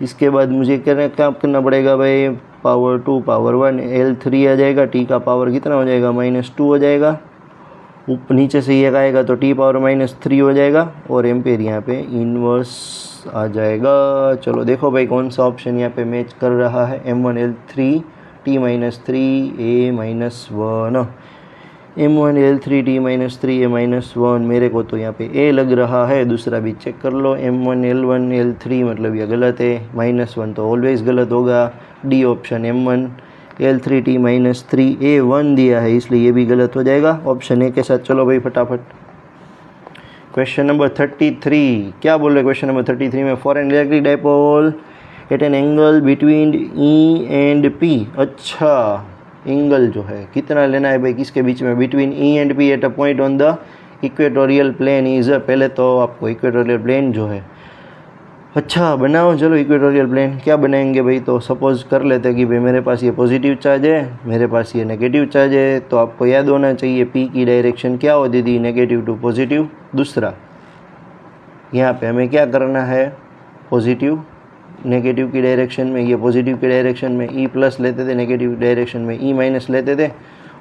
इसके बाद मुझे क्या करना पड़ेगा भाई, पावर 2 पावर 1 L3 आ जाएगा, T का पावर कितना हो जाएगा, -2 हो जाएगा, ऊपर नीचे से ये आएगा तो t⁻³ हो जाएगा और एम्पेयर यहाँ पे इनवर्स आ जाएगा। चलो देखो भाई कौन सा ऑप्शन यहाँ पे मैच कर रहा है। m1l3 t-3 a-1 m1l3 t-3 a-1 मेरे को तो यहाँ पे a लग रहा है, दूसरा भी चेक कर लो। m1l1 l3 मतलब ये गलत है, -1 तो ऑलवेज गलत होगा। D option m1l3 t-3 a1 दिया है इसलिए ये भी गलत हो जाएगा ऑप्शन ए के साथ। चलो भाई फटाफट क्वेश्चन नंबर 33 क्या बोल रहे क्वेश्चन नंबर 33 में, for an electric dipole at an angle between E and P. अच्छा एंगल जो है कितना लेना है भाई किसके बीच में, between E and P at a point on the equatorial plane is. पहले तो आपको इक्वेटोरियल प्लेन जो है अच्छा बनाओ। चलो इक्वेटोरियल प्लेन क्या बनाएंगे भाई, तो सपोज कर लेते हैं कि भाई मेरे पास ये पॉजिटिव चार्ज है, मेरे पास ये नेगेटिव चार्ज है, तो आपको याद होना चाहिए पी की डायरेक्शन क्या होती थी, नेगेटिव टू पॉजिटिव। दूसरा यहाँ पे हमें क्या करना है, पॉजिटिव नेगेटिव की डायरेक्शन में, ये पॉजिटिव की डायरेक्शन में ई प्लस लेते थे, नेगेटिव डायरेक्शन में ई माइनस लेते थे,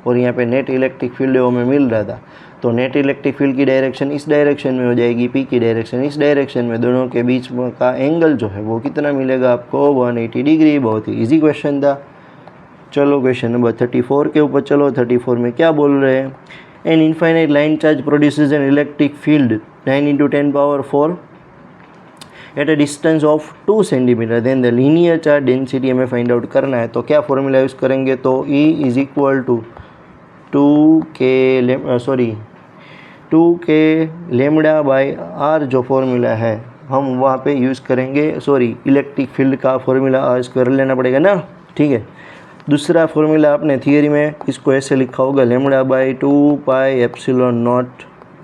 और यहाँ पे नेट इलेक्ट्रिक फील्ड हमें मिल रहा था। तो नेट इलेक्ट्रिक फील्ड की डायरेक्शन इस डायरेक्शन में हो जाएगी, पी की डायरेक्शन इस डायरेक्शन में, दोनों के बीच का एंगल जो है वो कितना मिलेगा आपको, 180 डिग्री। बहुत ही ईजी क्वेश्चन था। चलो क्वेश्चन नंबर 34 के ऊपर चलो। 34 में क्या बोल रहे हैं, an infinite line charge produces an electric field 9 × 10⁴ at a distance of 2 centimetre, then the linear charge density हमें फाइंड आउट करना है। तो क्या फॉर्मूला यूज़ करेंगे, तो E is equal to 2k lambda by R जो फॉर्मूला है हम वहाँ पे यूज़ करेंगे। इलेक्ट्रिक फील्ड का फॉर्मूला आर स्क्वायर लेना पड़ेगा ना, ठीक है। दूसरा फॉर्मूला आपने थियरी में इसको ऐसे लिखा होगा, लेमडा बाई 2πε0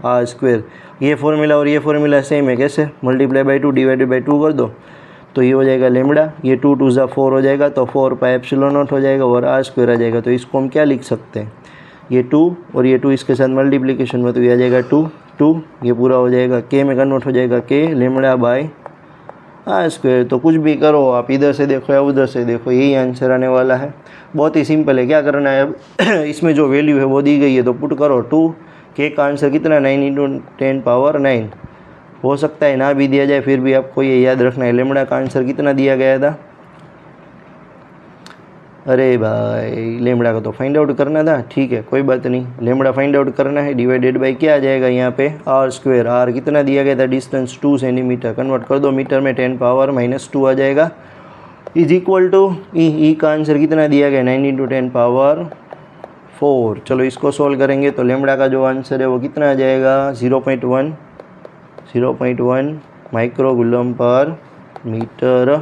आर स्क्वायर। ये फॉर्मूला और ये फॉर्मूला सेम है, कैसे, मल्टीप्लाई बाई 2 डिवाइडेड बाई 2 कर दो तो ये हो जाएगा लेमडा, ये 2 × 2 = 4 हो जाएगा, तो 4πε0 हो जाएगा और आर स्क्वायर आ जाएगा। तो इसको हम क्या लिख सकते हैं, ये 2 और ये 2 इसके साथ मल्टीप्लिकेशन में, तो ये आ जाएगा 2 ये पूरा हो जाएगा, के में कन्वर्ट हो जाएगा, के लेमडा बाई आर स्क्वायर। तो कुछ भी करो आप, इधर से देखो या उधर से देखो, यही आंसर आने वाला है। बहुत ही सिंपल है, क्या करना है अब इसमें जो वैल्यू है वो दी गई है तो पुट करो 2, के का आंसर कितना 9 × 10⁻⁹। हो सकता है ना भी दिया जाए, फिर भी आपको ये याद रखना है लेमडा का आंसर कितना दिया गया था। अरे भाई लेमडा का तो फाइंड आउट करना था, ठीक है कोई बात नहीं, लेमडा फाइंड आउट करना है, डिवाइडेड बाई क्या आ जाएगा यहाँ पे आर स्क्वायर। आर कितना दिया गया था, डिस्टेंस 2 सेंटीमीटर, कन्वर्ट कर दो मीटर में, 10⁻⁻² आ जाएगा, इज इक्वल टू ई का आंसर कितना दिया गया 9 × 10⁴। चलो इसको सोल्व करेंगे तो लेमडा का जो आंसर है वो कितना आ जाएगा 0.1 माइक्रोकूलम पर मीटर।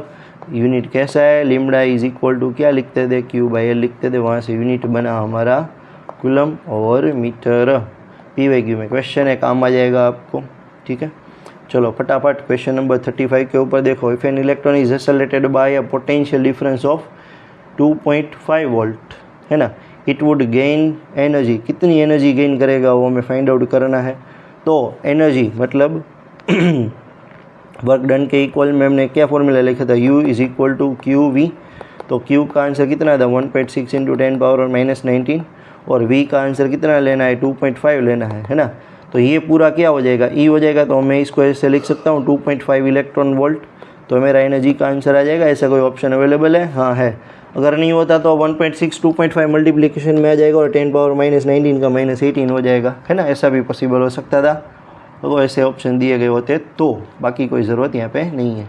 यूनिट कैसा है, लेमडा इज इक्वल टू क्या लिखते थे, Q/L लिखते थे, वहाँ से यूनिट बना हमारा कूलम और मीटर। PYQ में क्वेश्चन है, काम आ जाएगा आपको, ठीक है। चलो फटाफट क्वेश्चन नंबर 35 के ऊपर देखो, if an electron is accelerated by a potential difference of 2.5 volt, है ना, इट वुड गेन एनर्जी। कितनी एनर्जी गेन करेगा वो हमें फाइंड आउट करना है। तो एनर्जी मतलब वर्क डन के इक्वल में हमने क्या फॉर्मूला लिखा था, U is equal to QV। तो Q का आंसर कितना था 1.6 × 10⁻⁻19 और V का आंसर कितना लेना है 2.5 लेना है ना। तो ये पूरा क्या हो जाएगा, E हो जाएगा, तो मैं इसको ऐसे लिख सकता हूँ 2.5 इलेक्ट्रॉन वोल्ट। तो मेरा एनर्जी का आंसर आ जाएगा। ऐसा कोई ऑप्शन अवेलेबल है, हाँ है। अगर नहीं होता तो 1.6 2.5 मल्टीप्लिकेशन में आ जाएगा और 10⁻⁻19 का -18 हो जाएगा, है ना, ऐसा भी पॉसिबल हो सकता था। तो ऐसे ऑप्शन दिए गए होते तो, बाकी कोई ज़रूरत यहाँ पे नहीं है,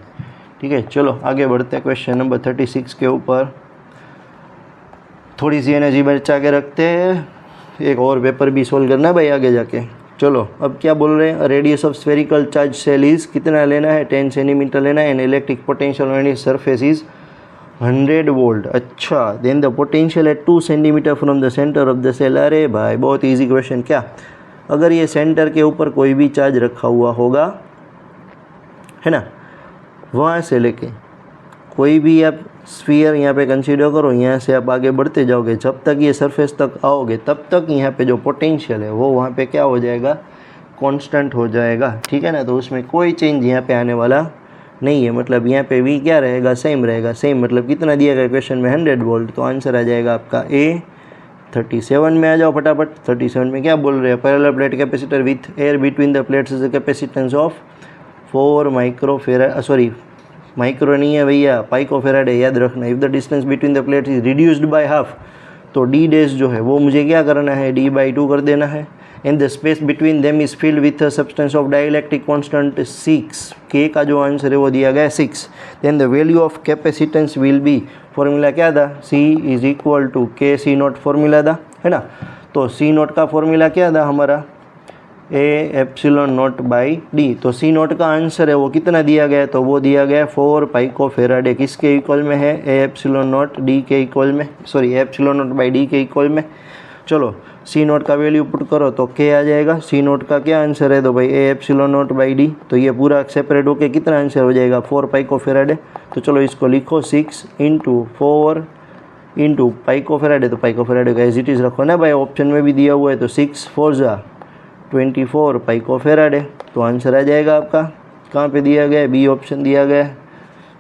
ठीक है। चलो आगे बढ़ते हैं क्वेश्चन नंबर 36 के ऊपर। थोड़ी सी एनर्जी बचा के रखते हैं, एक और पेपर भी सोल्व करना है भाई आगे जाके। चलो अब क्या बोल रहे हैं, radius of spherical charge shell is कितना लेना है 10 सेंटीमीटर लेना है, and electric potential on its surface is 100 volt. अच्छा, then the potential at 2 centimetre from the centre of the shell. अरे भाई बहुत ईजी क्वेश्चन। क्या, अगर ये सेंटर के ऊपर कोई भी चार्ज रखा हुआ होगा, है ना, वहाँ से लेके कोई भी आप स्फीयर यहाँ पे कंसीडर करो, यहाँ से आप आगे बढ़ते जाओगे, जब तक ये सरफेस तक आओगे तब तक यहाँ पे जो पोटेंशियल है वो वहाँ पे क्या हो जाएगा, कांस्टेंट हो जाएगा, ठीक है ना। तो उसमें कोई चेंज यहाँ पे आने वाला नहीं है, मतलब यहाँ पे भी क्या रहेगा, सेम रहेगा। सेम मतलब कितना दिया गया क्वेश्चन में 100 वोल्ट, तो आंसर आ जाएगा आपका A 37 में आ जाओ फटाफट। 37 में क्या बोल रहे हैं, parallel plate capacitor with air between the plates is capacitance of 4 microfarad, sorry micro नहीं है भैया, पाइकोफेराड है, याद रखना। If the distance between the plates is reduced by half, तो डी डैश जो है वो मुझे क्या करना है, d/2 कर देना है। And the space between them is filled with a substance of dielectric constant 6, के का जो आंसर है वो दिया गया है 6। Then the value of capacitance will be, formula क्या था, C इज इक्वल टू के सी नॉट फॉर्मूला था, है ना। तो C नॉट का फॉर्मूला क्या था हमारा, A epsilon not by D. तो C नॉट का आंसर है वो कितना दिया गया है, तो वो दिया गया है 4 पाइकोफेराड। किसके इक्वल में है, A एप्सिलॉन नॉट डी के इक्वल में, sorry epsilon not by D के इक्वल में। चलो C नॉट का वैल्यू पुट करो तो K आ जाएगा। C नॉट का क्या आंसर है, तो भाई A epsilon not by D. तो ये पूरा सेपरेट होके कितना आंसर हो जाएगा, 4 पाइकोफेराड है। तो चलो इसको लिखो 6 × 4 × पाइकोफेराड है, तो पाइकोफेराड का एज इट इज़ रखो ना भाई, ऑप्शन में भी दिया हुआ है। तो 6 4 जा 24 पाइकोफेराड है। तो आंसर आ जाएगा आपका, कहाँ पे दिया गया है, बी ऑप्शन दिया गया है।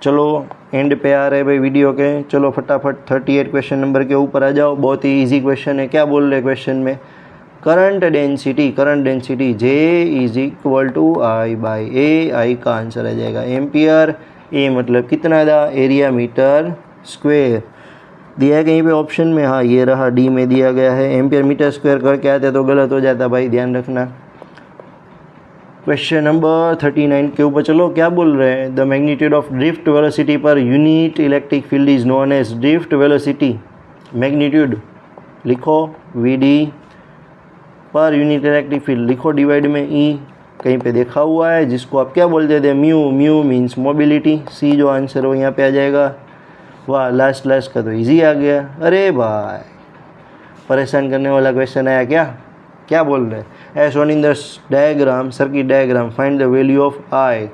चलो एंड पे आ रहे भाई वीडियो के, चलो फटाफट 38 क्वेश्चन नंबर के ऊपर आ जाओ। बहुत ही इजी क्वेश्चन है। क्या बोल रहे क्वेश्चन में, current density J is equal to I/A, I का आंसर आ जाएगा एम्पियर, ए मतलब कितना था, एरिया मीटर स्क्वेयर दिया है कहीं पे ऑप्शन में, हाँ ये रहा, डी में दिया गया है। एम्पियर मीटर स्क्वायर करके आते तो गलत हो जाता भाई, ध्यान रखना। क्वेश्चन नंबर 39 के ऊपर चलो, क्या बोल रहे हैं, the magnitude of drift velocity per unit electric field is known as drift velocity. Magnitude लिखो VD per unit electric field लिखो डिवाइड में E, कहीं पे देखा हुआ है, जिसको आप क्या बोलते थे, म्यू मीन्स मोबिलिटी। सी जो आंसर हो यहाँ पे आ जाएगा। वाह लास्ट का तो इजी आ गया। अरे भाई परेशान करने वाला क्वेश्चन आया क्या, क्या बोल रहे हैं, as shown in the diagram, circuit diagram, find the value of I।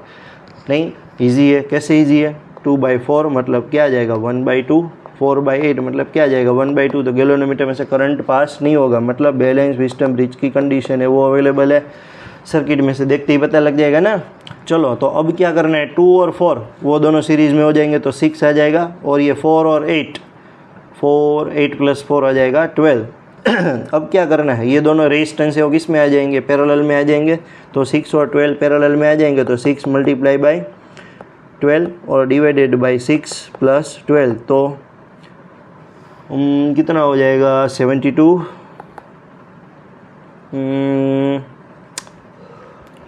नहीं इजी है, कैसे इजी है, 2/4 मतलब क्या आ जाएगा 1/2, 4/8 मतलब क्या आ जाएगा 1/2। तो गैल्वेनोमीटर में से करंट पास नहीं होगा, मतलब बैलेंस सिस्टम ब्रिज की कंडीशन है वो अवेलेबल है। सर्किट में से देखते ही पता लग जाएगा ना। चलो तो अब क्या करना है, 2 और 4 वो दोनों सीरीज़ में हो जाएंगे तो 6 आ जाएगा, और ये 4 और 8, 8 + 4 आ जाएगा 12। अब क्या करना है, ये दोनों रेजिस्टेंस है वो किस में आ जाएंगे, पैरेलल में आ जाएंगे। तो 6 और 12 पैरेलल में आ जाएंगे, तो 6 × 12 और डिवाइडेड बाई 6 + 12, तो कितना हो जाएगा 72।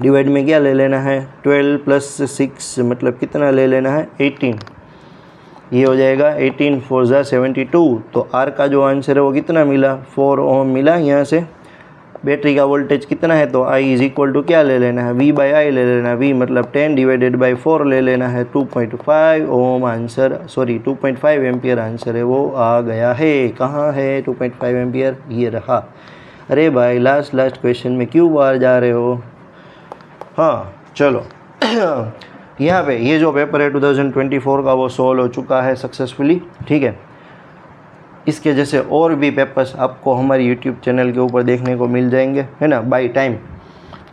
डिवाइड में क्या ले लेना है, 12 + 6 मतलब कितना ले लेना है 18। ये हो जाएगा 18 4 × 72। तो R का जो आंसर है वो कितना मिला, 4 ओम मिला। यहाँ से बैटरी का वोल्टेज कितना है, तो I इज इक्वल टू क्या ले लेना है, V/I ले लेना है। V मतलब 10 डिवाइडेड बाई 4 ले लेना है, 2.5 ओम आंसर, सॉरी 2.5 एम्पियर आंसर है वो आ गया है। कहाँ है 2.5 एम्पियर, ये रहा। अरे भाई लास्ट क्वेश्चन में क्यों बाहर जा रहे हो। हाँ चलो यहाँ पे ये जो पेपर है 2024 का वो सॉल्व हो चुका है सक्सेसफुली, ठीक है। इसके जैसे और भी पेपर्स आपको हमारी YouTube चैनल के ऊपर देखने को मिल जाएंगे, है ना, बाय टाइम।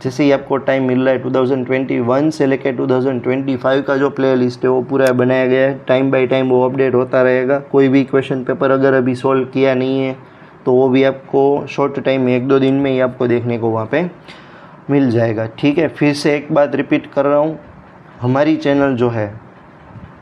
जैसे ही आपको टाइम मिल रहा है 2021 से लेकर 2025 का जो प्ले लिस्ट है वो पूरा बनाया गया है, टाइम बाय टाइम वो अपडेट होता रहेगा। कोई भी क्वेश्चन पेपर अगर अभी सॉल्व किया नहीं है तो वो भी आपको शॉर्ट टाइम में 1-2 दिन में ही आपको देखने को वहाँ पे मिल जाएगा, ठीक है। फिर से एक बात रिपीट कर रहा हूँ, हमारी चैनल जो है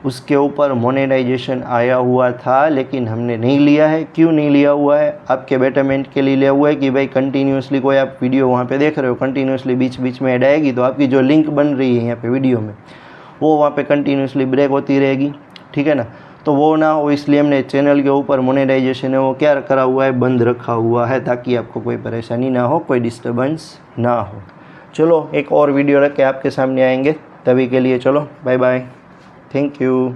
उसके ऊपर मोनेटाइजेशन आया हुआ था लेकिन हमने नहीं लिया है। क्यों नहीं लिया हुआ है, आपके बेटरमेंट के लिए लिया हुआ है कि भाई कंटिन्यूसली कोई आप वीडियो वहाँ पे देख रहे हो, कंटिन्यूसली बीच में ऐड आएगी तो आपकी जो लिंक बन रही है यहाँ पे वीडियो में वो वहाँ पे कंटिन्यूसली ब्रेक होती रहेगी, ठीक है ना। तो वो ना हो इसलिए हमने चैनल के ऊपर मोनेटाइजेशन है वो क्या करा हुआ है, बंद रखा हुआ है, ताकि आपको कोई परेशानी ना हो, कोई डिस्टर्बेंस ना हो। चलो एक और वीडियो रख के आपके सामने आएंगे, तभी के लिए चलो बाय बाय, थैंक यू।